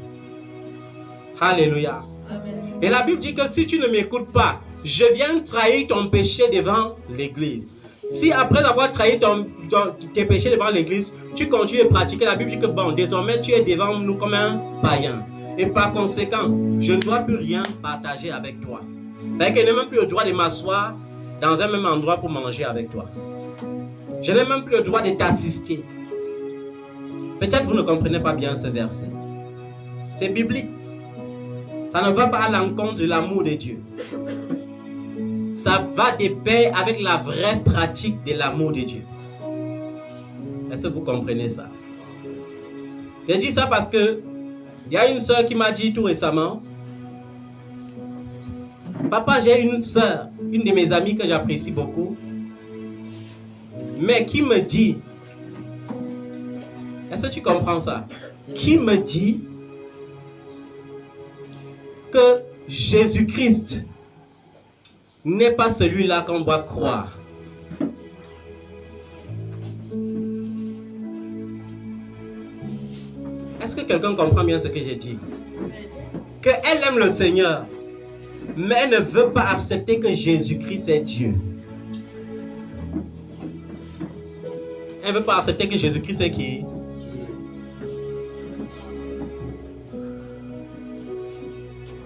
Alléluia. Amen. Et la Bible dit que si tu ne m'écoutes pas, je viens trahir ton péché devant l'église. Si après avoir trahi tes péchés devant l'église, tu continues à pratiquer, la Bible dit que bon, désormais tu es devant nous comme un païen. Et par conséquent, je ne dois plus rien partager avec toi. C'est-à-dire que je n'ai même plus le droit de m'asseoir dans un même endroit pour manger avec toi. Je n'ai même plus le droit de t'assister. Peut-être vous ne comprenez pas bien ce verset. C'est biblique. Ça ne va pas à l'encontre de l'amour de Dieu. Ça va de pair avec la vraie pratique de l'amour de Dieu. Est-ce que vous comprenez ça? Je dis ça parce que il y a une soeur qui m'a dit tout récemment, papa, j'ai une soeur, une de mes amies que j'apprécie beaucoup, mais qui me dit, est-ce que tu comprends ça? Qui me dit que Jésus-Christ n'est pas celui-là qu'on doit croire. Est-ce que quelqu'un comprend bien ce que j'ai dit? Qu'elle aime le Seigneur, mais elle ne veut pas accepter que Jésus-Christ est Dieu. Elle ne veut pas accepter que Jésus-Christ est qui?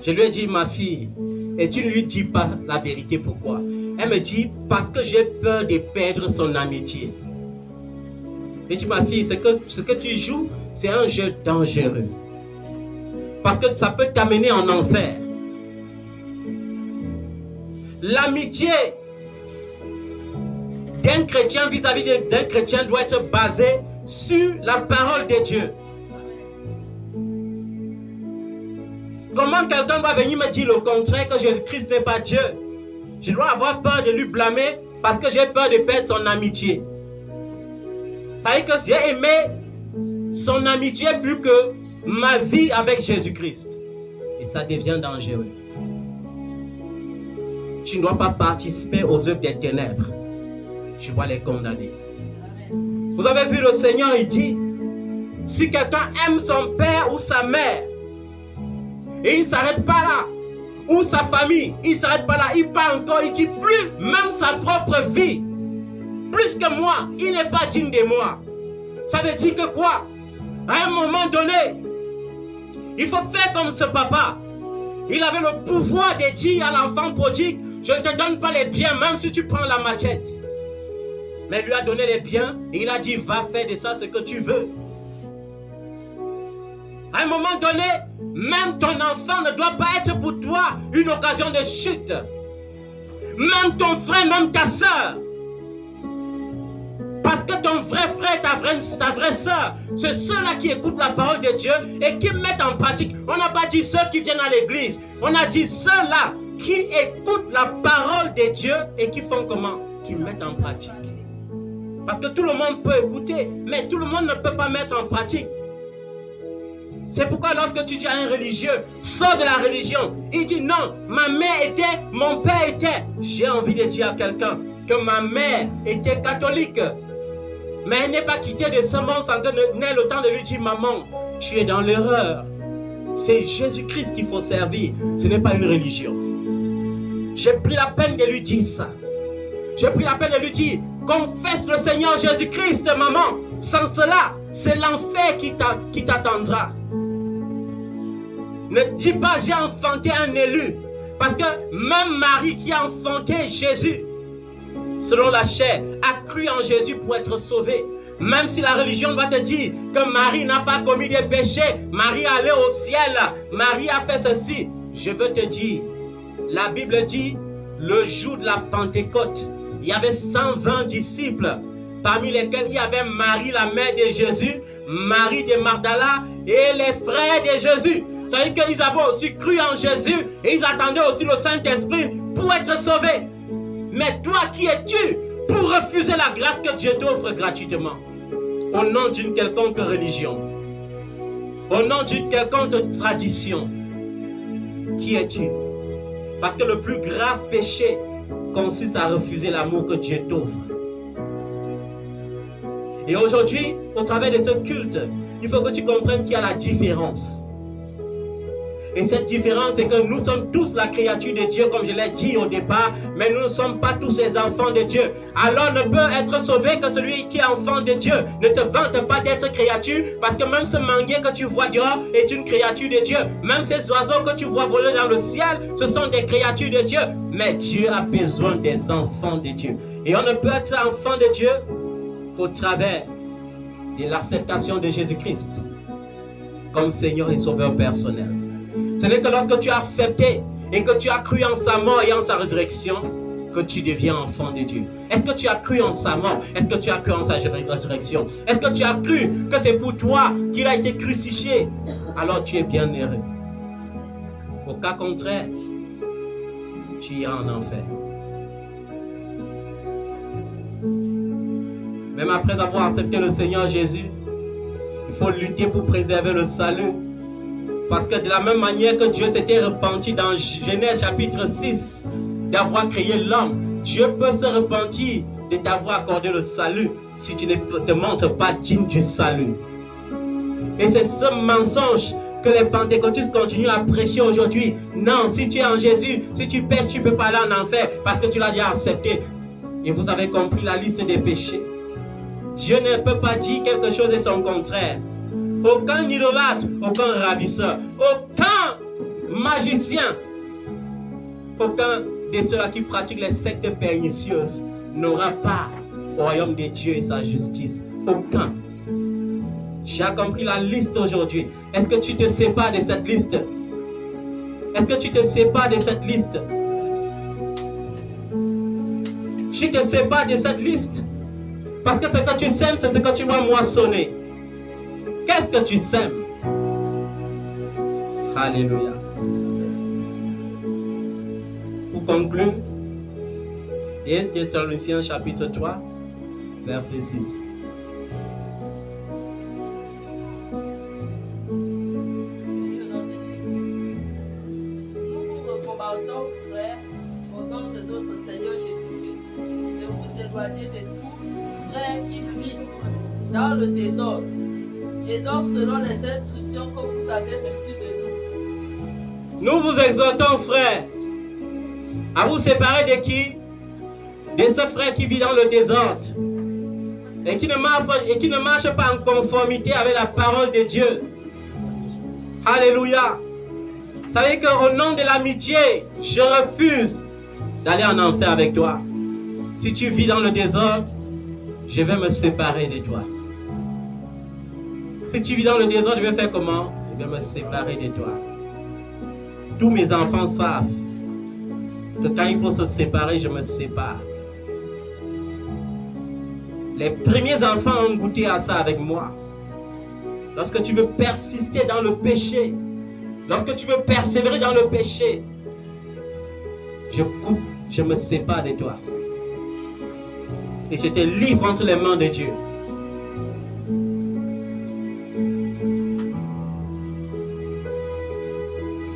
Je lui ai dit, ma fille, et tu ne lui dis pas la vérité, pourquoi? Elle me dit, parce que j'ai peur de perdre son amitié. Je dis, ma fille, ce que tu joues, c'est un jeu dangereux. Parce que ça peut t'amener en enfer. L'amitié d'un chrétien vis-à-vis d'un chrétien doit être basée sur la parole de Dieu. Comment quelqu'un va venir me dire le contraire, que Jésus-Christ n'est pas Dieu? Je dois avoir peur de lui blâmer parce que j'ai peur de perdre son amitié. Ça veut dire que j'ai aimé son amitié plus que ma vie avec Jésus-Christ. Et ça devient dangereux. Tu ne dois pas participer aux œuvres des ténèbres. Tu dois les condamner. Vous avez vu le Seigneur, il dit, si quelqu'un aime son père ou sa mère, et il ne s'arrête pas là, ou sa famille, il ne s'arrête pas là, il parle encore, il dit plus, même sa propre vie, plus que moi, il n'est pas digne de moi. Ça veut dire que quoi? À un moment donné, il faut faire comme ce papa. Il avait le pouvoir de dire à l'enfant prodigue, je ne te donne pas les biens, même si tu prends la machette. mais il lui a donné les biens et il a dit, va faire de ça ce que tu veux. À un moment donné, même ton enfant ne doit pas être pour toi une occasion de chute. Même ton frère, même ta soeur. Parce que ton vrai frère, ta vraie soeur, c'est ceux-là qui écoutent la parole de Dieu et qui mettent en pratique. On n'a pas dit ceux qui viennent à l'église. On a dit ceux-là qui écoutent la parole de Dieu et qui font comment? Qui mettent en pratique. Parce que tout le monde peut écouter, mais tout le monde ne peut pas mettre en pratique. C'est pourquoi lorsque tu dis à un religieux, sors de la religion, il dit non, ma mère était, mon père était. J'ai envie de dire à quelqu'un que ma mère était catholique. Mais elle n'est pas quittée de ce monde sans que n'ait le temps de lui dire, maman, tu es dans l'erreur. C'est Jésus-Christ qu'il faut servir, ce n'est pas une religion. J'ai pris la peine de lui dire ça. J'ai pris la peine de lui dire, confesse le Seigneur Jésus-Christ, maman. Sans cela, c'est l'enfer qui t'attendra. Ne dis pas, j'ai enfanté un élu. Parce que même Marie qui a enfanté Jésus, selon la chair, a cru en Jésus pour être sauvée. Même si la religion va te dire que Marie n'a pas commis des péchés, Marie est allée au ciel, Marie a fait ceci. Je veux te dire, la Bible dit, le jour de la Pentecôte, il y avait 120 disciples, parmi lesquels il y avait Marie, la mère de Jésus, Marie de Magdala et les frères de Jésus. C'est-à-dire qu'ils avaient aussi cru en Jésus et ils attendaient aussi le Saint-Esprit pour être sauvés. Mais toi, qui es-tu pour refuser la grâce que Dieu t'offre gratuitement? Au nom d'une quelconque religion, au nom d'une quelconque tradition, qui es-tu? Parce que le plus grave péché consiste à refuser l'amour que Dieu t'offre. Et aujourd'hui, au travers de ce culte, il faut que tu comprennes qu'il y a la différence. Et cette différence, c'est que nous sommes tous la créature de Dieu, comme je l'ai dit au départ, mais nous ne sommes pas tous les enfants de Dieu. Alors ne peut être sauvé que celui qui est enfant de Dieu. Ne te vante pas d'être créature, parce que même ce manguier que tu vois dehors est une créature de Dieu. Même ces oiseaux que tu vois voler dans le ciel, ce sont des créatures de Dieu. Mais Dieu a besoin des enfants de Dieu. Et on ne peut être enfant de Dieu qu'au travers de l'acceptation de Jésus-Christ comme Seigneur et Sauveur personnel. Ce n'est que lorsque tu as accepté et que tu as cru en sa mort et en sa résurrection que tu deviens enfant de Dieu. Est-ce que tu as cru en sa mort? Est-ce que tu as cru en sa résurrection? Est-ce que tu as cru que c'est pour toi qu'il a été crucifié? Alors tu es bien heureux. Au cas contraire, tu iras en enfer. Même après avoir accepté le Seigneur Jésus, il faut lutter pour préserver le salut. Parce que de la même manière que Dieu s'était repenti dans Genèse chapitre 6 d'avoir créé l'homme, Dieu peut se repentir de t'avoir accordé le salut si tu ne te montres pas digne du salut. Et c'est ce mensonge que les pentecôtistes continuent à prêcher aujourd'hui. Non, si tu es en Jésus, si tu pêches, tu ne peux pas aller en enfer parce que tu l'as déjà accepté. Et vous avez compris la liste des péchés. Dieu ne peut pas dire quelque chose et son contraire. Aucun idolâtre, aucun ravisseur, aucun magicien, aucun de ceux qui pratiquent les sectes pernicieuses n'aura pas au royaume de Dieu et sa justice. Aucun. J'ai compris la liste aujourd'hui. Est-ce que tu te sépares de cette liste? Est-ce que tu te sépares de cette liste? Tu te sépares de cette liste. Parce que ce que tu sèmes, c'est ce que tu vas moissonner. Qu'est-ce que tu sèmes? Alléluia. Pour conclure, 1 Thessaloniciens chapitre 3, verset 6. Nous vous recommandons, frères, au nom de notre Seigneur Jésus-Christ, de vous éloigner de tout frère qui vit dans le désordre et donc selon les instructions que vous avez reçues de nous. Nous vous exhortons, frères, à vous séparer de qui? De ce frère qui vit dans le désordre et qui ne marche pas en conformité avec la parole de Dieu. Alléluia. Vous savez qu'au nom de l'amitié, je refuse d'aller en enfer avec toi. Si tu vis dans le désordre, je vais me séparer de toi. Si tu vis dans le désordre, je vais faire comment? Je vais me séparer de toi. Tous mes enfants savent que quand il faut se séparer, je me sépare. Les premiers enfants ont goûté à ça avec moi. Lorsque tu veux persister dans le péché, lorsque tu veux persévérer dans le péché, je coupe, je me sépare de toi. Et je te livre entre les mains de Dieu.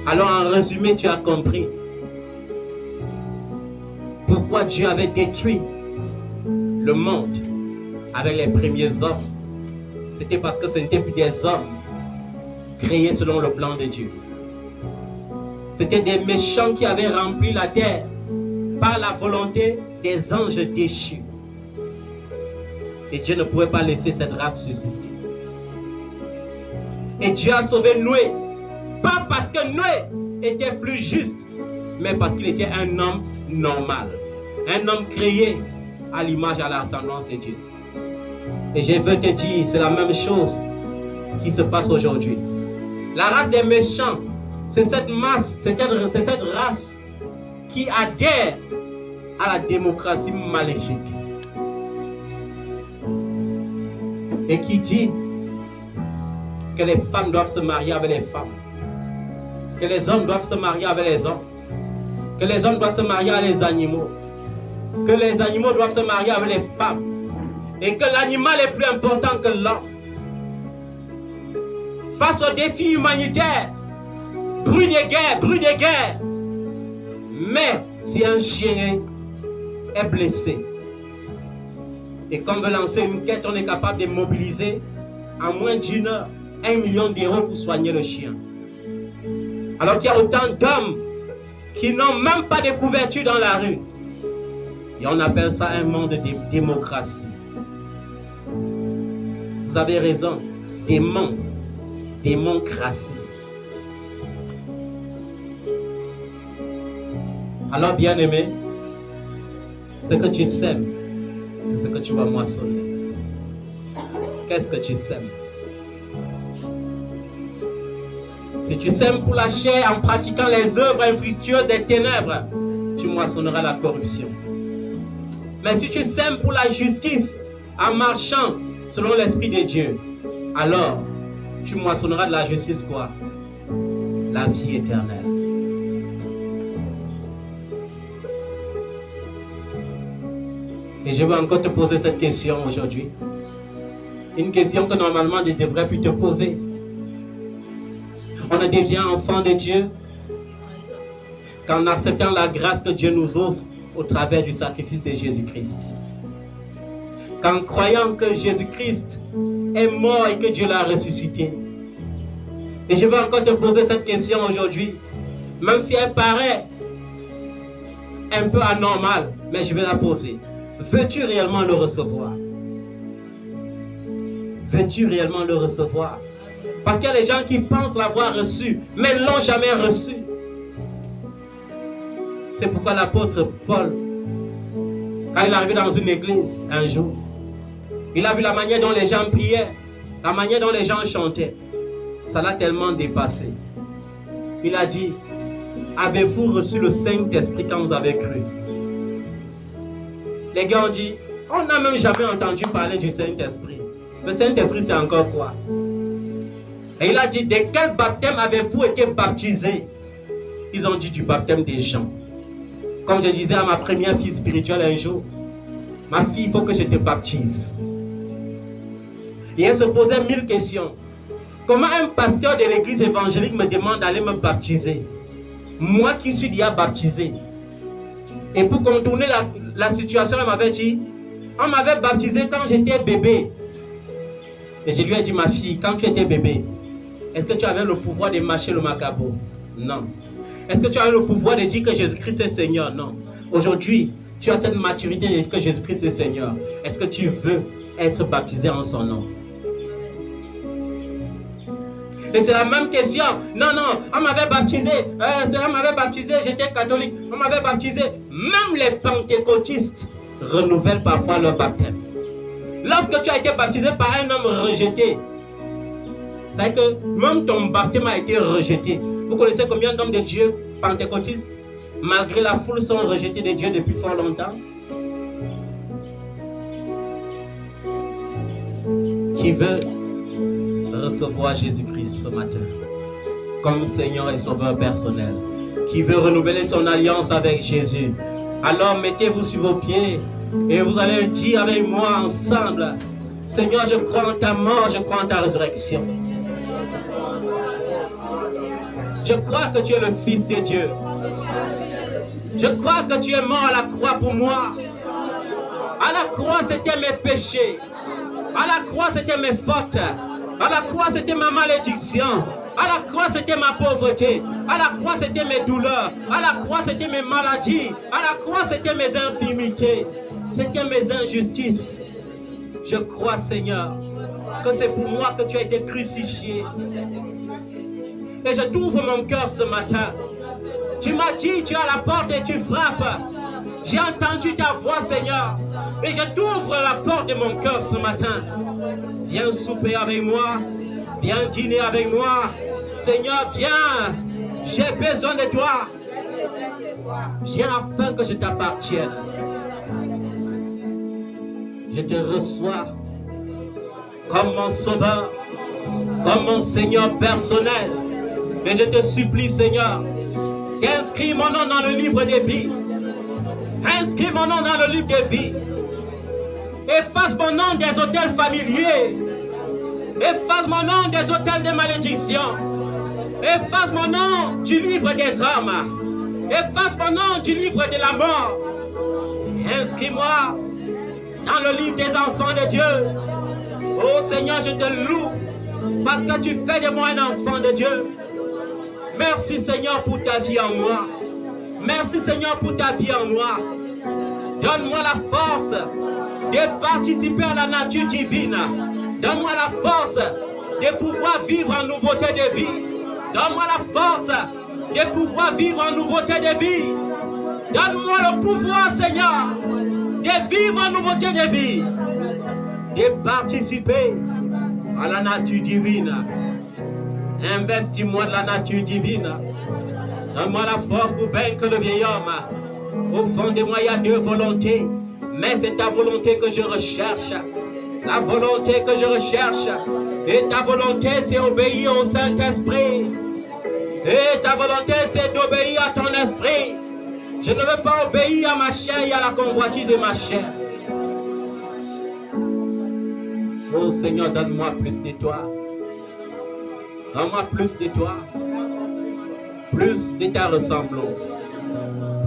Alors en résumé, tu as compris pourquoi Dieu avait détruit le monde avec les premiers hommes. C'était parce que ce n'étaient plus des hommes créés selon le plan de Dieu. C'était des méchants qui avaient rempli la terre par la volonté des anges déchus. Et Dieu ne pouvait pas laisser cette race subsister. Et Dieu a sauvé Noé, pas parce que Noé était plus juste, mais parce qu'il était un homme normal, un homme créé à l'image et à la ressemblance de Dieu. Et je veux te dire, c'est la même chose qui se passe aujourd'hui. La race des méchants, c'est cette masse, c'est cette race qui adhère à la démocratie maléfique. Et qui dit que les femmes doivent se marier avec les femmes, que les hommes doivent se marier avec les hommes, que les hommes doivent se marier avec les animaux, que les animaux doivent se marier avec les femmes, et que l'animal est plus important que l'homme. Face aux défis humanitaires, bruit de guerre. Mais si un chien est blessé, et qu'on veut lancer une quête, on est capable de mobiliser en moins d'une heure 1 million d'euros pour soigner le chien. Alors qu'il y a autant d'hommes qui n'ont même pas de couverture dans la rue. Et on appelle ça un monde de démocratie. Vous avez raison, démocratie. Alors bien aimé, ce que tu sèmes, c'est ce que tu vas moissonner. Qu'est-ce que tu sèmes? Si tu sèmes pour la chair en pratiquant les œuvres infructueuses des ténèbres, tu moissonneras la corruption. Mais si tu sèmes pour la justice en marchant selon l'Esprit de Dieu, alors tu moissonneras de la justice quoi? La vie éternelle. Et je vais encore te poser cette question aujourd'hui. Une question que normalement je ne devrais plus te poser. On devient enfant de Dieu qu'en acceptant la grâce que Dieu nous offre au travers du sacrifice de Jésus-Christ. Qu'en croyant que Jésus-Christ est mort et que Dieu l'a ressuscité. Et je vais encore te poser cette question aujourd'hui, même si elle paraît un peu anormale, mais je vais la poser. Veux-tu réellement le recevoir? Veux-tu réellement le recevoir? Parce qu'il y a des gens qui pensent l'avoir reçu, mais ne l'ont jamais reçu. C'est pourquoi l'apôtre Paul, quand il est arrivé dans une église un jour, il a vu la manière dont les gens priaient, la manière dont les gens chantaient. Ça l'a tellement dépassé. Il a dit, avez-vous reçu le Saint-Esprit quand vous avez cru? Les gars ont dit, on n'a même jamais entendu parler du Saint-Esprit. Le Saint-Esprit, c'est encore quoi? Et il a dit, de quel baptême avez-vous été baptisés? Ils ont dit du baptême des gens. Comme je disais à ma première fille spirituelle un jour, ma fille, il faut que je te baptise. Et elle se posait 1000 questions. Comment un pasteur de l'église évangélique me demande d'aller me baptiser? Moi qui suis déjà baptisé. Et pour contourner la situation, elle m'avait dit, on m'avait baptisé quand j'étais bébé. Et je lui ai dit, ma fille, quand tu étais bébé, est-ce que tu avais le pouvoir de mâcher le macabo? Non. Est-ce que tu avais le pouvoir de dire que Jésus-Christ est Seigneur? Non. Aujourd'hui, tu as cette maturité de dire que Jésus-Christ est Seigneur. Est-ce que tu veux être baptisé en son nom? Et c'est la même question. Non, on m'avait baptisé. On m'avait baptisé, j'étais catholique. On m'avait baptisé. Même les pentecôtistes renouvellent parfois leur baptême. Lorsque tu as été baptisé par un homme rejeté, c'est que même ton baptême a été rejeté. Vous connaissez combien d'hommes de Dieu pentecôtistes, malgré la foule, sont rejetés de Dieu depuis fort longtemps? Qui veut recevoir Jésus-Christ ce matin comme Seigneur et Sauveur personnel, qui veut renouveler son alliance avec Jésus, alors mettez-vous sur vos pieds et vous allez dire avec moi ensemble: Seigneur, je crois en ta mort, je crois en ta résurrection. Je crois que tu es le Fils de Dieu. Je crois que tu es mort à la croix pour moi. À la croix, c'était mes péchés. À la croix, c'était mes fautes. À la croix, c'était ma malédiction. À la croix, c'était ma pauvreté. À la croix, c'était mes douleurs. À la croix, c'était mes maladies. À la croix, c'était mes infirmités. C'était mes injustices. Je crois, Seigneur, que c'est pour moi que tu as été crucifié. Et je t'ouvre mon cœur ce matin. Tu m'as dit, tu es à la porte et tu frappes. J'ai entendu ta voix, Seigneur. Et je t'ouvre la porte de mon cœur ce matin. Viens souper avec moi. Viens dîner avec moi. Seigneur, viens. J'ai besoin de toi. Viens afin que je t'appartienne. Je te reçois comme mon sauveur, comme mon Seigneur personnel. Et je te supplie, Seigneur, inscris mon nom dans le livre des vies. Inscris mon nom dans le livre des vies. Efface mon nom des hôtels familiers. Efface mon nom des hôtels de malédiction. Efface mon nom du livre des hommes. Efface mon nom du livre de la mort. Inscris-moi dans le livre des enfants de Dieu. Oh Seigneur, je te loue parce que tu fais de moi un enfant de Dieu. Merci Seigneur pour ta vie en moi. Merci Seigneur pour ta vie en moi. Donne-moi la force de participer à la nature divine. Donne-moi la force de pouvoir vivre en nouveauté de vie. Donne-moi la force de pouvoir vivre en nouveauté de vie. Donne-moi le pouvoir, Seigneur, de vivre en nouveauté de vie. De participer à la nature divine. Investis-moi de la nature divine. Donne-moi la force pour vaincre le vieil homme. Au fond de moi, il y a deux volontés. Mais c'est ta volonté que je recherche. La volonté que je recherche. Et ta volonté, c'est obéir au Saint-Esprit. Et ta volonté, c'est d'obéir à ton esprit. Je ne veux pas obéir à ma chair et à la convoitise de ma chair. Oh Seigneur, donne-moi plus de toi. Donne-moi plus de toi. Plus de ta ressemblance.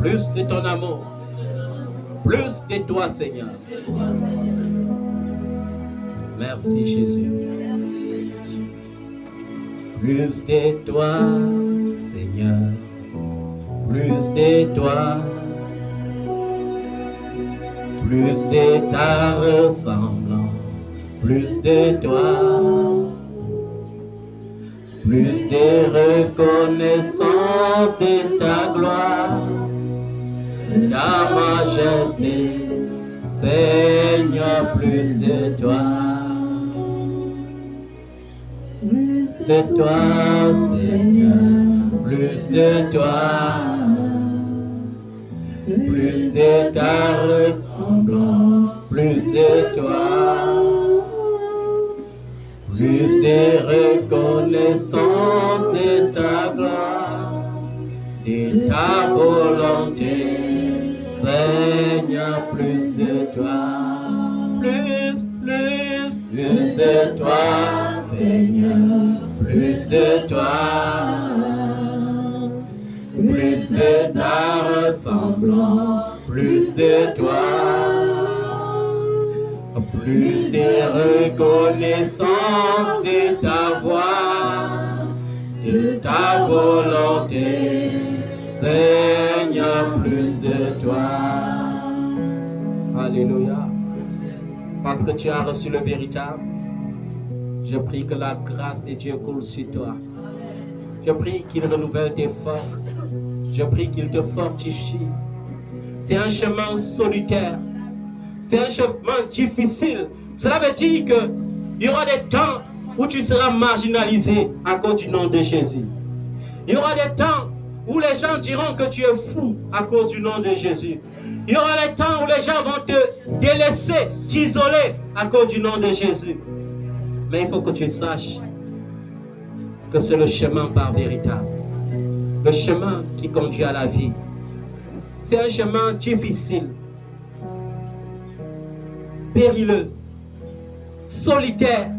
Plus de ton amour. Plus de toi, Seigneur. Merci, Jésus. Plus de toi, Seigneur. Plus de toi. Plus de ta ressemblance. Plus de toi. Plus de reconnaissance de ta gloire. Ta majesté, Seigneur, plus de toi. Plus de toi, Seigneur, plus de toi. Plus de ta ressemblance, plus de toi. Plus de reconnaissance de ta gloire, de ta volonté. Seigneur, plus de toi, plus de toi, Seigneur, plus de toi, plus de ta ressemblance, plus de toi, plus de reconnaissance de ta voix, de ta volonté. Seigneur, plus de toi. Alléluia. Parce que tu as reçu le véritable, je prie que la grâce de Dieu coule sur toi. Je prie qu'il renouvelle tes forces. Je prie qu'il te fortifie. C'est un chemin solitaire. C'est un chemin difficile Cela veut dire qu'il y aura des temps où tu seras marginalisé à cause du nom de Jésus. Il y aura des temps où les gens diront que tu es fou à cause du nom de Jésus. Il y aura des temps où les gens vont te délaisser, t'isoler à cause du nom de Jésus. Mais il faut que tu saches que c'est le chemin par véritable. Le chemin qui conduit à la vie. C'est un chemin difficile, périlleux, solitaire.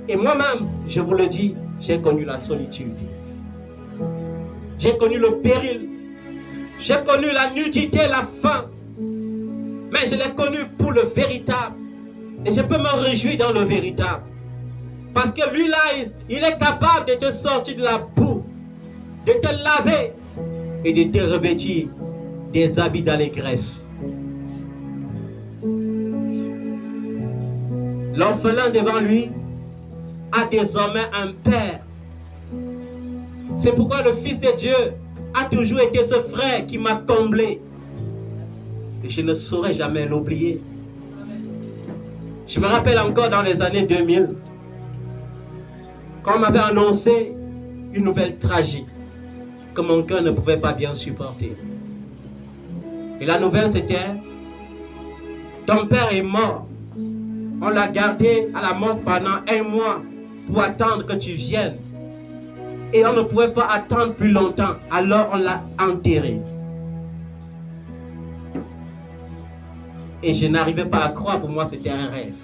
Et moi-même, je vous le dis, j'ai connu la solitude. J'ai connu le péril. J'ai connu la nudité, la faim. Mais je l'ai connu pour le véritable. Et je peux me réjouir dans le véritable. Parce que lui là, il est capable de te sortir de la boue, de te laver et de te revêtir des habits d'allégresse. L'orphelin devant lui a désormais un père. C'est pourquoi le Fils de Dieu a toujours été ce frère qui m'a comblé. Et je ne saurais jamais l'oublier. Je me rappelle encore dans les années 2000, quand on m'avait annoncé une nouvelle tragique que mon cœur ne pouvait pas bien supporter. Et la nouvelle c'était, ton père est mort. On l'a gardé à la mort pendant 1 mois pour attendre que tu viennes. Et on ne pouvait pas attendre plus longtemps, alors on l'a enterré. Et je n'arrivais pas à croire, pour moi c'était un rêve.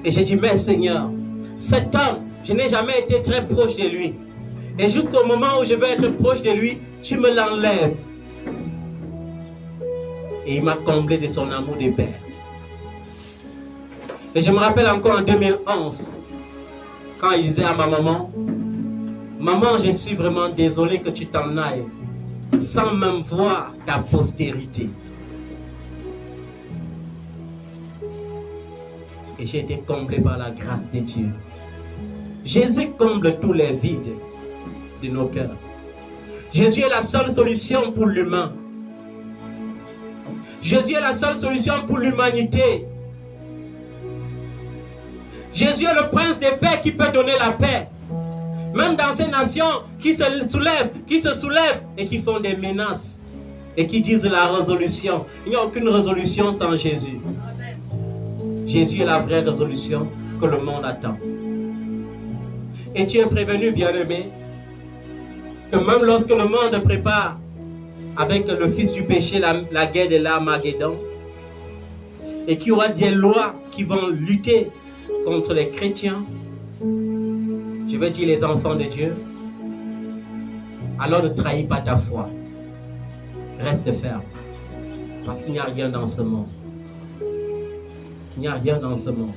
Et j'ai dit, mais Seigneur, cet homme, je n'ai jamais été très proche de lui. Et juste au moment où je vais être proche de lui, tu me l'enlèves. Et il m'a comblé de son amour de père. Et je me rappelle encore en 2011, quand il disait à ma maman, maman, je suis vraiment désolé que tu t'en ailles, sans même voir ta postérité. Et j'ai été comblé par la grâce de Dieu. Jésus comble tous les vides de nos cœurs. Jésus est la seule solution pour l'humain. Jésus est la seule solution pour l'humanité. Jésus est le prince des paix qui peut donner la paix. Même dans ces nations qui se soulèvent et qui font des menaces et qui disent la résolution. Il n'y a aucune résolution sans Jésus. Jésus est la vraie résolution que le monde attend. Et tu es prévenu, bien-aimé, que même lorsque le monde prépare avec le fils du péché la guerre de l'Armageddon, et qu'il y aura des lois qui vont lutter contre les chrétiens, je veux dire les enfants de Dieu, alors ne trahis pas ta foi. Reste ferme. Parce qu'il n'y a rien dans ce monde. Il n'y a rien dans ce monde.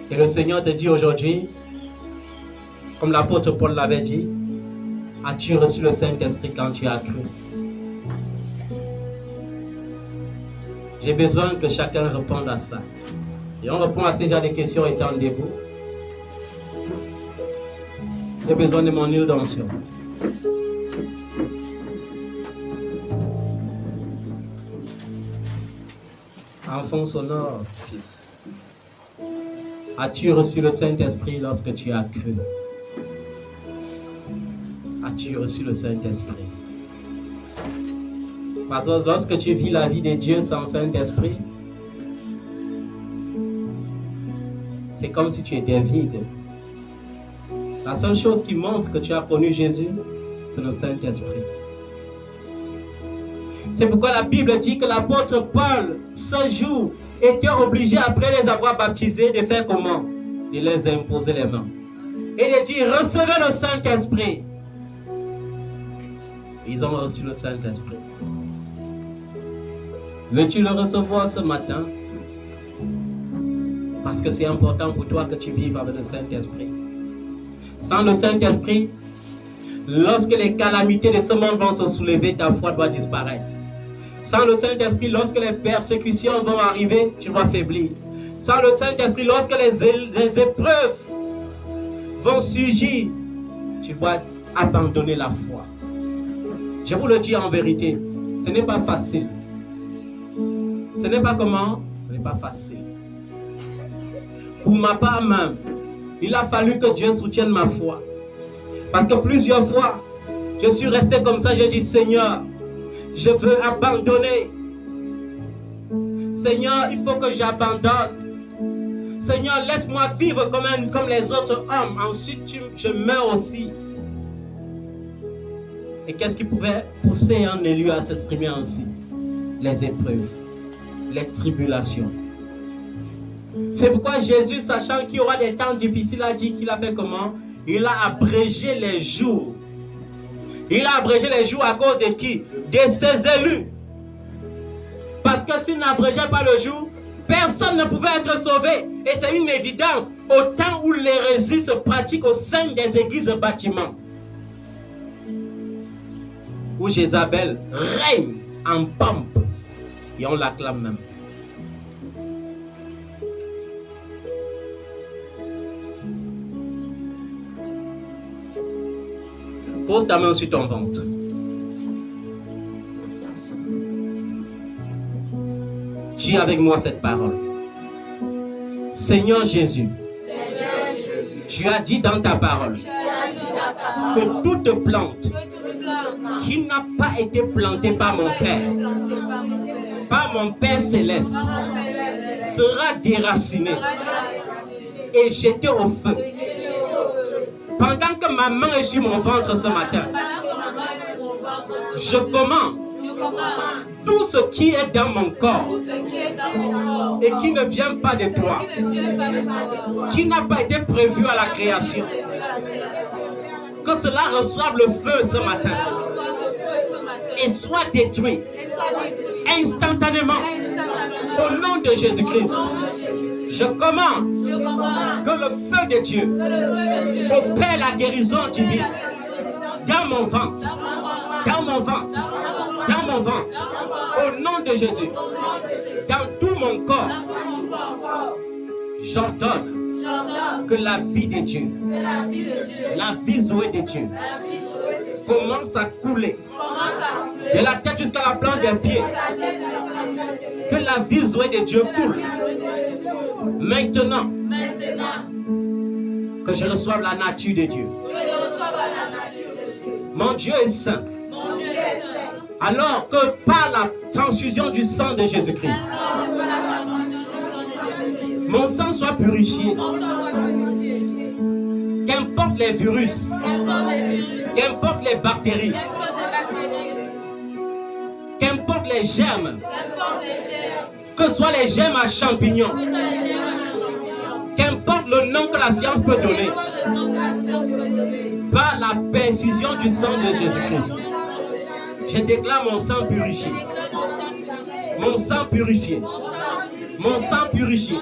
Et le Seigneur te dit aujourd'hui, comme l'apôtre Paul l'avait dit, as-tu reçu le Saint-Esprit quand tu as cru? J'ai besoin que chacun réponde à ça. Et on répond à ces genres de questions étant debout. J'ai besoin de mon huile d'onction. Enfant sonore, fils. As-tu reçu le Saint-Esprit lorsque tu as cru? As-tu reçu le Saint-Esprit? Parce que lorsque tu vis la vie de Dieu sans Saint-Esprit, c'est comme si tu étais vide. La seule chose qui montre que tu as connu Jésus, c'est le Saint-Esprit. C'est pourquoi la Bible dit que l'apôtre Paul, ce jour, était obligé, après les avoir baptisés, de faire comment? De les imposer les mains. Et de dire, recevez le Saint-Esprit. Ils ont reçu le Saint-Esprit. Veux-tu le recevoir ce matin? Parce que c'est important pour toi que tu vives avec le Saint-Esprit. Sans le Saint-Esprit, lorsque les calamités de ce monde vont se soulever, ta foi doit disparaître. Sans le Saint-Esprit, lorsque les persécutions vont arriver, tu vas faiblir. Sans le Saint-Esprit, lorsque les épreuves vont surgir, tu dois abandonner la foi. Je vous le dis en vérité, ce n'est pas facile. Ce n'est pas comment? Ce n'est pas facile. Pour ma part même, il a fallu que Dieu soutienne ma foi. Parce que plusieurs fois, je suis resté comme ça, j'ai dit, Seigneur, je veux abandonner. Seigneur, il faut que j'abandonne. Seigneur, laisse-moi vivre comme les autres hommes. Ensuite, je meurs aussi. Et qu'est-ce qui pouvait pousser un élu à s'exprimer ainsi? Les épreuves, les tribulations. C'est pourquoi Jésus, sachant qu'il y aura des temps difficiles, a dit qu'il a fait comment? Il a abrégé les jours. Il a abrégé les jours à cause de qui? De ses élus. Parce que s'il n'abrégeait pas le jour, personne ne pouvait être sauvé. Et c'est une évidence au temps où l'hérésie se pratique au sein des églises et bâtiments. Où Jézabel règne en pompe. Et on l'acclame même. Pose ta main sur ton ventre. Dis avec moi cette parole. Seigneur Jésus, tu as dit dans ta parole que toute plante qui n'a pas été plantée par mon Père, par mon Père céleste, sera déracinée et jetée au feu. Pendant que ma main est sur mon ventre ce matin, je commande tout ce qui est dans mon corps et qui ne vient pas de toi, qui n'a pas été prévu à la création, que cela reçoive le feu ce matin et soit détruit instantanément au nom de Jésus-Christ. Je commande que le feu de Dieu opère la guérison divine dans mon ventre, dans mon ventre, dans mon ventre, au nom de Jésus, dans tout mon corps. J'ordonne que la vie de Dieu, la vie Zoé de Dieu, commence à couler de la tête jusqu'à la plante des pieds. Que la vie Zoé de Dieu coule. Maintenant, que je reçoive la nature de Dieu. Mon Dieu est saint. Alors que par la transfusion du sang de Jésus-Christ, mon sang soit purifié. Qu'importe les virus, qu'importe les bactéries, qu'importe les germes, que ce soit les germes à champignons, qu'importe le nom que la science peut donner, par la perfusion du sang de Jésus-Christ, je déclare mon sang purifié. Mon sang purifié. Mon sang purifié.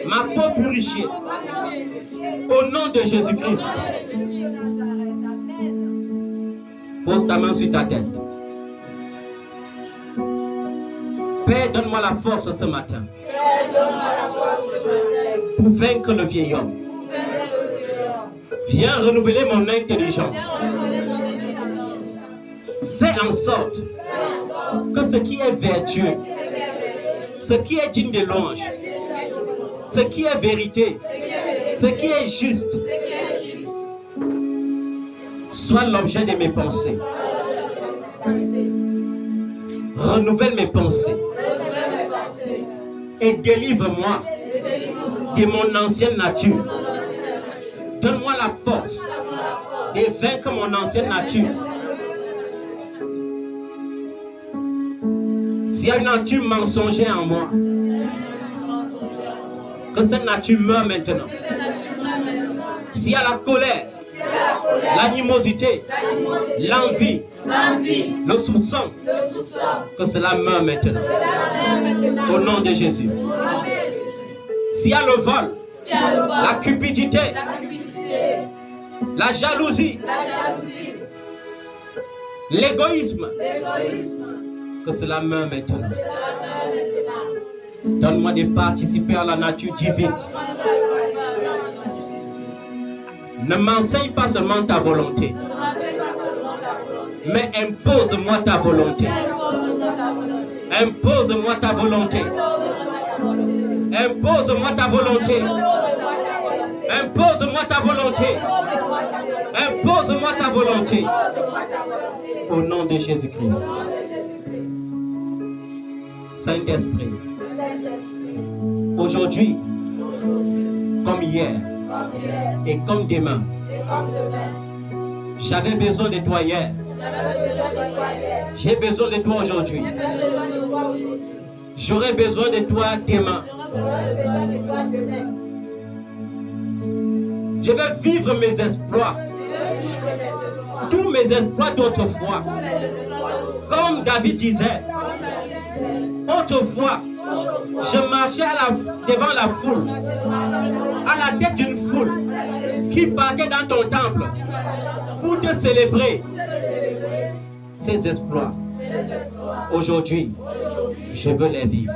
Ma peau purifiée. Au nom de Jésus-Christ. Pose ta main sur ta tête. Père, donne-moi la force ce matin pour vaincre le vieil homme. Viens renouveler mon intelligence. Fais en sorte que ce qui est vertueux, ce qui est digne de louange, ce qui est vérité, ce qui est juste, soit l'objet de mes pensées. Renouvelle mes pensées et délivre-moi de mon ancienne nature. Donne-moi la force de vaincre mon ancienne nature. S'il y a une nature mensongère en moi, que cette nature meure maintenant. S'il y a la colère, l'animosité, l'envie, le soupçon, que cela meure maintenant. Au nom de Jésus. S'il y a le vol, la cupidité, la jalousie, l'égoïsme, que cela meure maintenant. Donne-moi de participer à la nature divine. Ne m'enseigne pas seulement ta volonté, mais impose-moi ta volonté. Impose-moi ta volonté. Impose-moi ta volonté. Impose-moi ta volonté. Impose-moi ta volonté. Au nom de Jésus-Christ. Saint-Esprit, aujourd'hui, comme hier et comme demain, j'avais besoin de toi hier. J'ai besoin de toi aujourd'hui. J'aurai besoin de toi demain. Je vais vivre mes exploits. Tous mes exploits d'autrefois. Comme David disait, autrefois, je marchais devant la foule, à la tête d'une foule qui partait dans ton temple pour te célébrer. Ces exploits, aujourd'hui, je veux les vivre.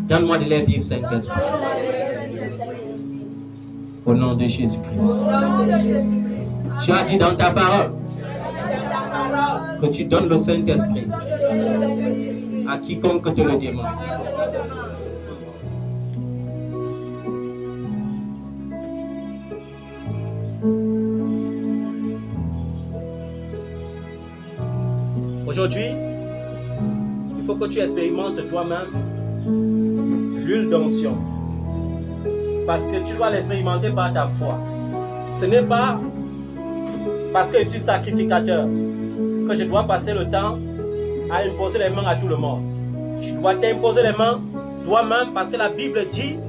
Donne-moi de les vivre, Saint-Esprit. Au nom de Jésus-Christ. Tu as dit dans ta parole que tu donnes le Saint-Esprit à quiconque te le demande. Aujourd'hui, il faut que tu expérimentes toi-même l'huile d'onction. Parce que tu dois l'expérimenter par ta foi. Ce n'est pas parce que je suis sacrificateur que je dois passer le temps à imposer les mains à tout le monde. Tu dois t'imposer les mains toi-même parce que la Bible dit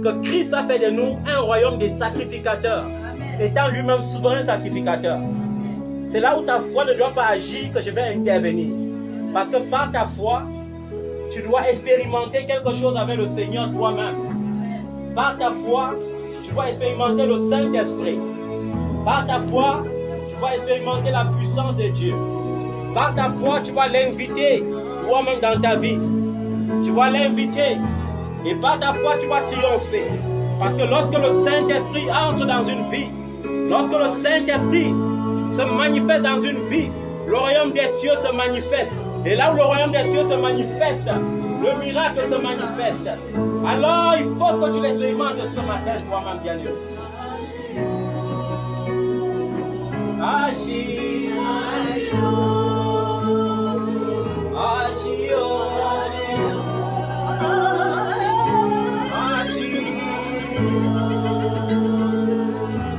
que Christ a fait de nous un royaume de sacrificateurs, étant lui-même souverain sacrificateur. C'est là où ta foi ne doit pas agir que je vais intervenir. Parce que par ta foi, tu dois expérimenter quelque chose avec le Seigneur toi-même. Par ta foi, tu dois expérimenter le Saint-Esprit. Par ta foi, tu dois expérimenter la puissance de Dieu. Par ta foi, tu vas l'inviter toi-même dans ta vie. Tu vas l'inviter. Et par ta foi, tu vas triompher. Parce que lorsque le Saint-Esprit entre dans une vie, lorsque le Saint-Esprit se manifeste dans une vie, le royaume des cieux se manifeste. Et là où le royaume des cieux se manifeste, le miracle se manifeste. Alors il faut que tu l'expérimentes ce matin toi-même, bien-aimé. Agis, agis,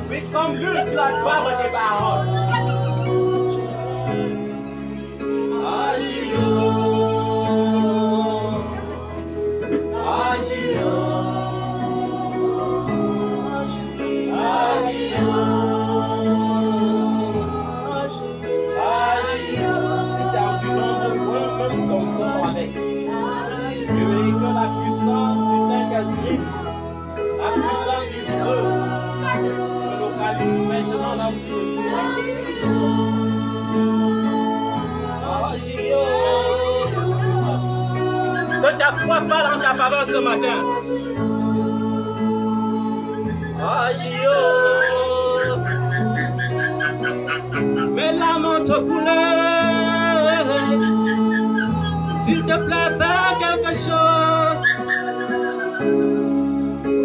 oui, comme l'huile sur la barbe des paroles. Agis, agis, si c'est en surnombre, même ton corps avec. Que la puissance du Saint-Esprit, la puissance du feu, te localise maintenant là où tu es. Que ta foi parle en ta faveur ce matin. Agio. Mes larmes te coulent. S'il te plaît, fais quelque chose.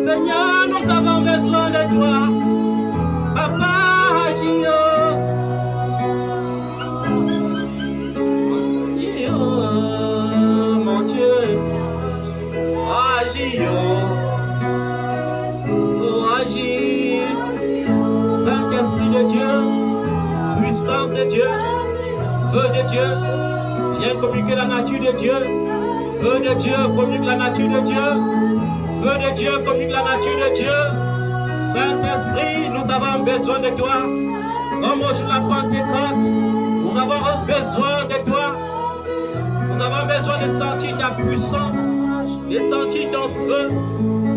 Seigneur, nous avons besoin de toi. Papa, agio. Mon Dieu, agis, oh, agis. Saint-Esprit de Dieu, puissance de Dieu, feu de Dieu, viens communiquer la nature de Dieu. Feu de Dieu, communique la nature de Dieu. Feu de Dieu, communique la nature de Dieu. Saint-Esprit, nous avons besoin de toi. Comme au jour de la Pentecôte, nous avons besoin de toi. Nous avons besoin de sentir ta puissance, de sentir ton feu,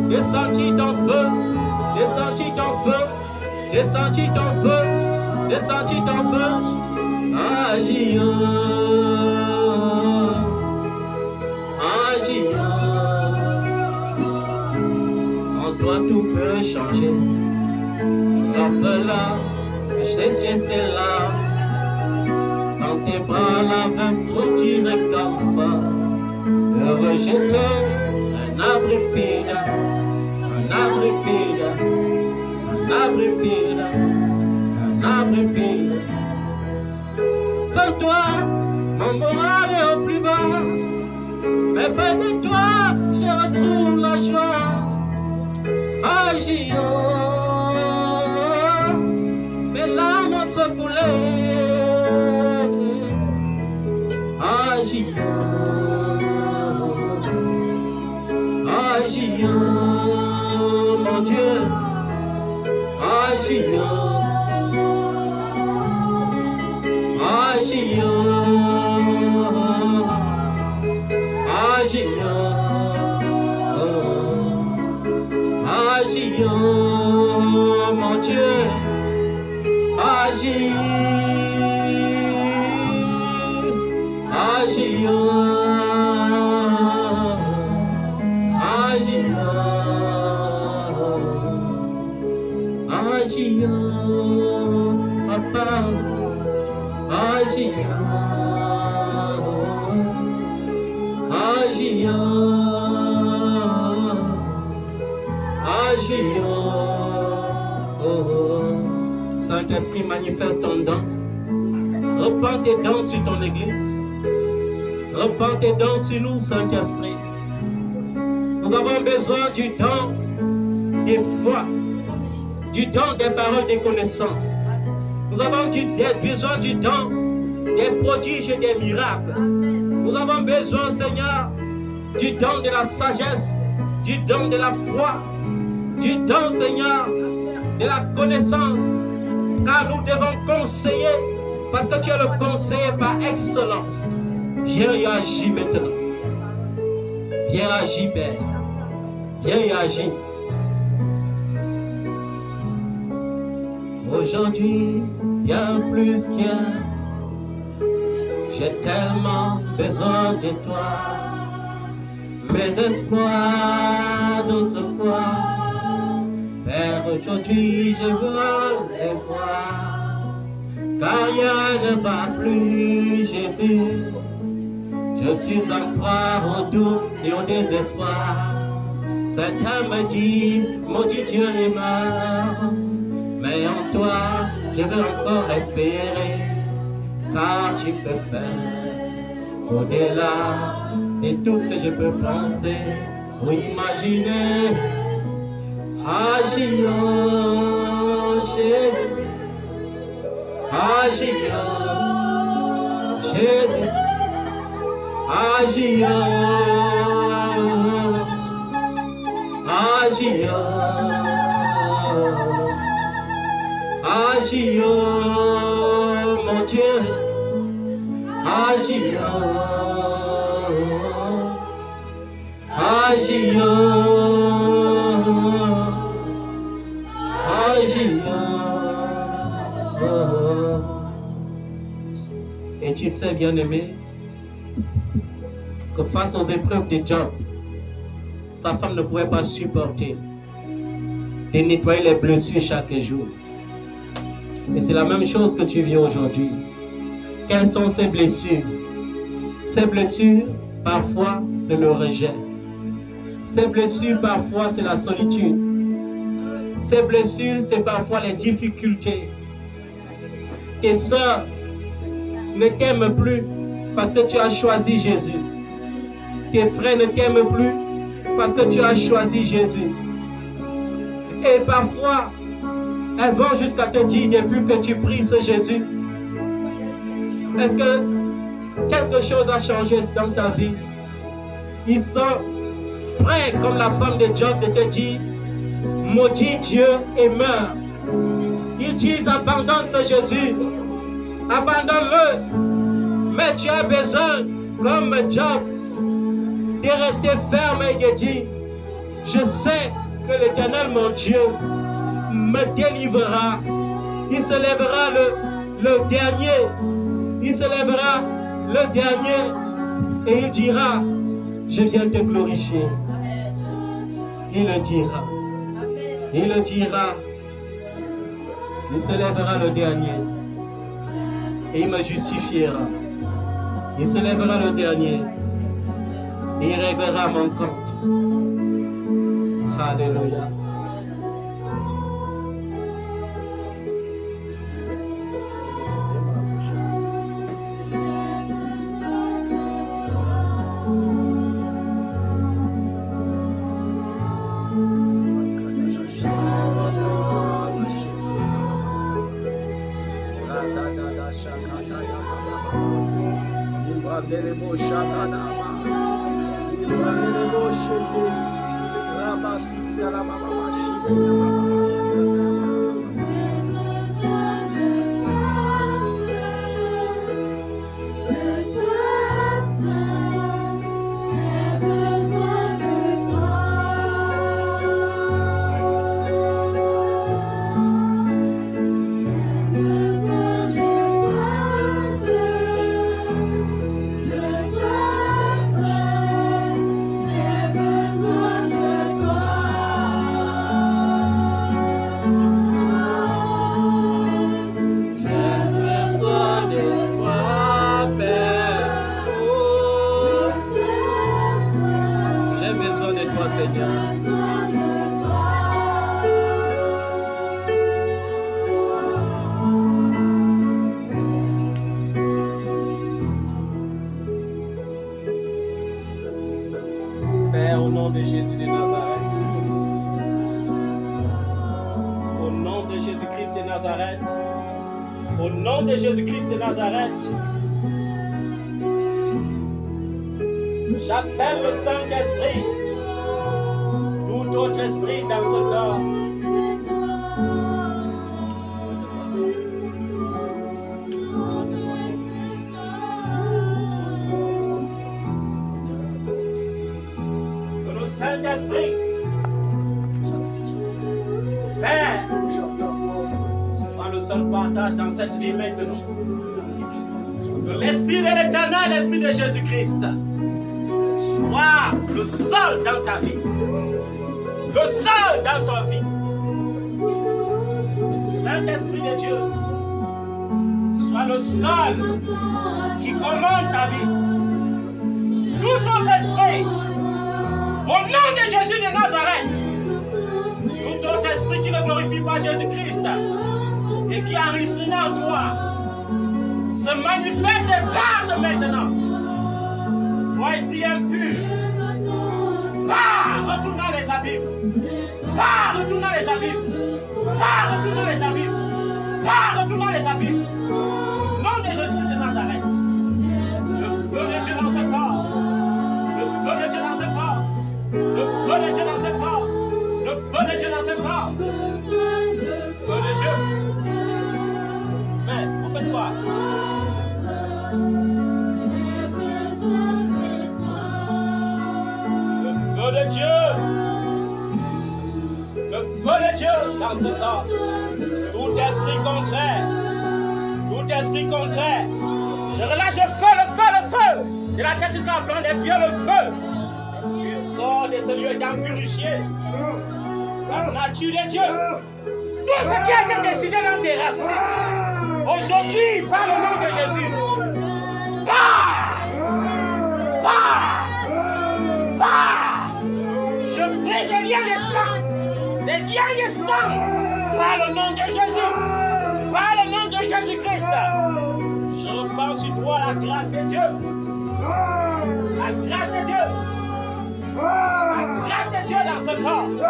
de sentir ton feu, de sentir ton feu, de sentir ton feu, de sentir ton feu. Agis, agis. En toi tout peut changer. L'orphelin, je sais c'est là. Dans tes bras l'avaient trop tiré comme fort. De rejeter un abri fidèle, un abri fidèle, un abri fidèle, un abri fidèle. Sans toi, mon moral est au plus bas, mais près de toi, je retrouve la joie. Agis, mes larmes ont trop coulé. Agis, agis, mon Dieu. Agis, agis, agis, agis, mon Dieu. Agis, agis, agis, agis, papa, agis, agis, agis, Saint-Esprit, manifeste ton don. Repends tes dons sur ton Église. Repends tes dons sur nous, Saint-Esprit. Nous avons besoin du don des foi, du don des paroles de connaissance. Nous avons besoin du don des prodiges et des miracles. Nous avons besoin, Seigneur, du don de la sagesse, du don de la foi, du don, Seigneur, de la connaissance. Car nous devons conseiller, parce que tu es le conseiller par excellence. Viens et agis maintenant. Viens agir, Père. Viens et agis. Aujourd'hui, bien plus qu'hier, j'ai tellement besoin de toi. Mes espoirs d'autrefois, Père, aujourd'hui je veux les voir. Car rien ne va plus, Jésus. Je suis en proie au doute et au désespoir. Certains me disent, maudit Dieu est mort. Mais en toi, je veux encore espérer. Car tu peux faire au-delà de tout ce que je peux penser ou imaginer. Agis, oh Jésus. Agis, oh Jésus. Agis, oh. Agis, oh. Agis, oh, mon Dieu. Agis, oh. Agis, oh. Agis, oh. Et tu sais, bien-aimé, que face aux épreuves de Job, sa femme ne pouvait pas supporter de nettoyer les blessures chaque jour. Et c'est la même chose que tu vis aujourd'hui. Quelles sont ces blessures? Ces blessures, parfois, c'est le rejet. Ces blessures, parfois, c'est la solitude. Ces blessures, c'est parfois les difficultés. Tes sœurs ne t'aiment plus parce que tu as choisi Jésus. Tes frères ne t'aiment plus parce que tu as choisi Jésus. Et parfois, elles vont jusqu'à te dire depuis que tu pries ce Jésus, est-ce que quelque chose a changé dans ta vie? Ils sont prêts, comme la femme de Job, de te dire, maudit Dieu et meurs. Ils disent, abandonne ce Jésus, abandonne-le. Mais tu as besoin, comme Job, de rester ferme et de dire, je sais que l'Éternel, mon Dieu, me délivrera. Il se lèvera le dernier. Il se lèvera le dernier et il dira, je viens te glorifier. Il le dira. Il le dira. Il se lèvera le dernier. et il me justifiera. Il se lèvera le dernier et il réglera mon compte. Alléluia. Père, au nom de Jésus de Nazareth, au nom de Jésus-Christ de Nazareth, au nom de Jésus-Christ de Nazareth, j'appelle le Saint-Esprit, tout autre esprit dans ce corps. Saint-Esprit, Père, sois le seul partage dans cette vie maintenant. Que l'Esprit de l'Éternel, l'Esprit de Jésus-Christ, soit le seul dans ta vie, le seul dans ta vie. Saint-Esprit de Dieu, sois le seul qui commande ta vie. Tout autre esprit, au nom de Jésus de Nazareth, tout autre esprit qui ne glorifie pas Jésus-Christ et qui a résonné en toi, se manifeste et garde maintenant. Toi, esprit impur, pars, retourne dans les abîmes. Pars, retourne dans les abîmes. Pars, retourne dans les abîmes. Pars, retourne dans les abîmes. Au nom de Jésus-Christ de Nazareth, le feu de Dieu dans ce corps. Le feu de Dieu dans ce corps. Le feu de Dieu dans ce corps. Le feu de Dieu dans ce corps. Feu de Dieu. Mais, vous faites quoi? Le feu de Dieu. Le feu de Dieu dans ce corps. Tout esprit contraire. Tout esprit contraire. Je relâche le feu, le feu, le feu. De la tête jusqu'à la plante des pieds, le feu. Tu sors de ce lieu étant purifié. La nature de Dieu. Tout ce qui a été décidé dans tes racines. Aujourd'hui, par le nom de Jésus. Pars! Pars! Pars! Je brise les liens de sang. Les liens de sang. Par le nom de Jésus. Par le nom de Jésus-Christ. Je reprends sur toi la grâce de Dieu. La grâce de Dieu. La grâce de Dieu dans ce corps. La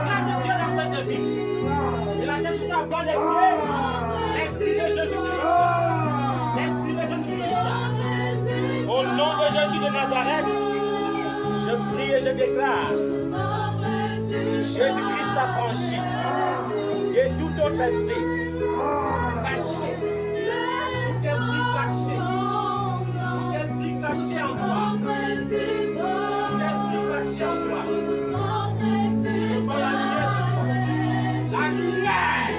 grâce de Dieu dans cette vie. Et la tête jusqu'à la pointe des pieds. L'Esprit de Jésus-Christ. L'Esprit de Jésus-Christ. Au nom de Jésus de Nazareth, je prie et je déclare. Jésus-Christ a franchi. Et tout autre esprit caché. Tout esprit caché. Tout esprit caché en toi. Tout esprit caché en toi. Je vois la lumière sur toi. La lumière.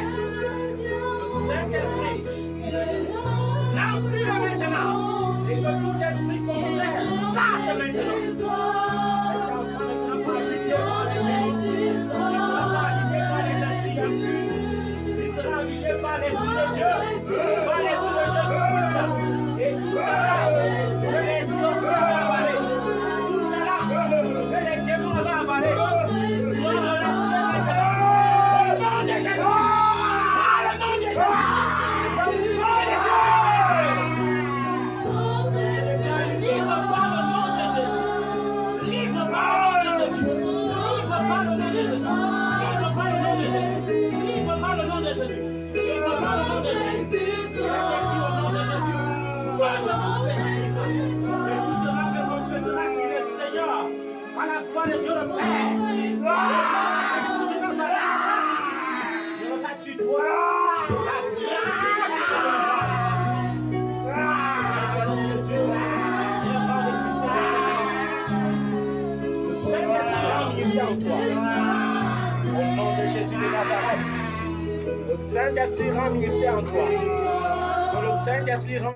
Le Saint-Esprit. Remplis-le maintenant. Et que tout esprit contraire parte maintenant. Cet enfant ne sera pas habité par les esprits. Il ne sera pas habité par les esprits impurs. Il sera habité par l'Esprit de Dieu, par l'Esprit de Jésus. toi. Au nom de Jésus de Nazareth, le Saint-Esprit rend ministère en toi. Que le Saint-Esprit rend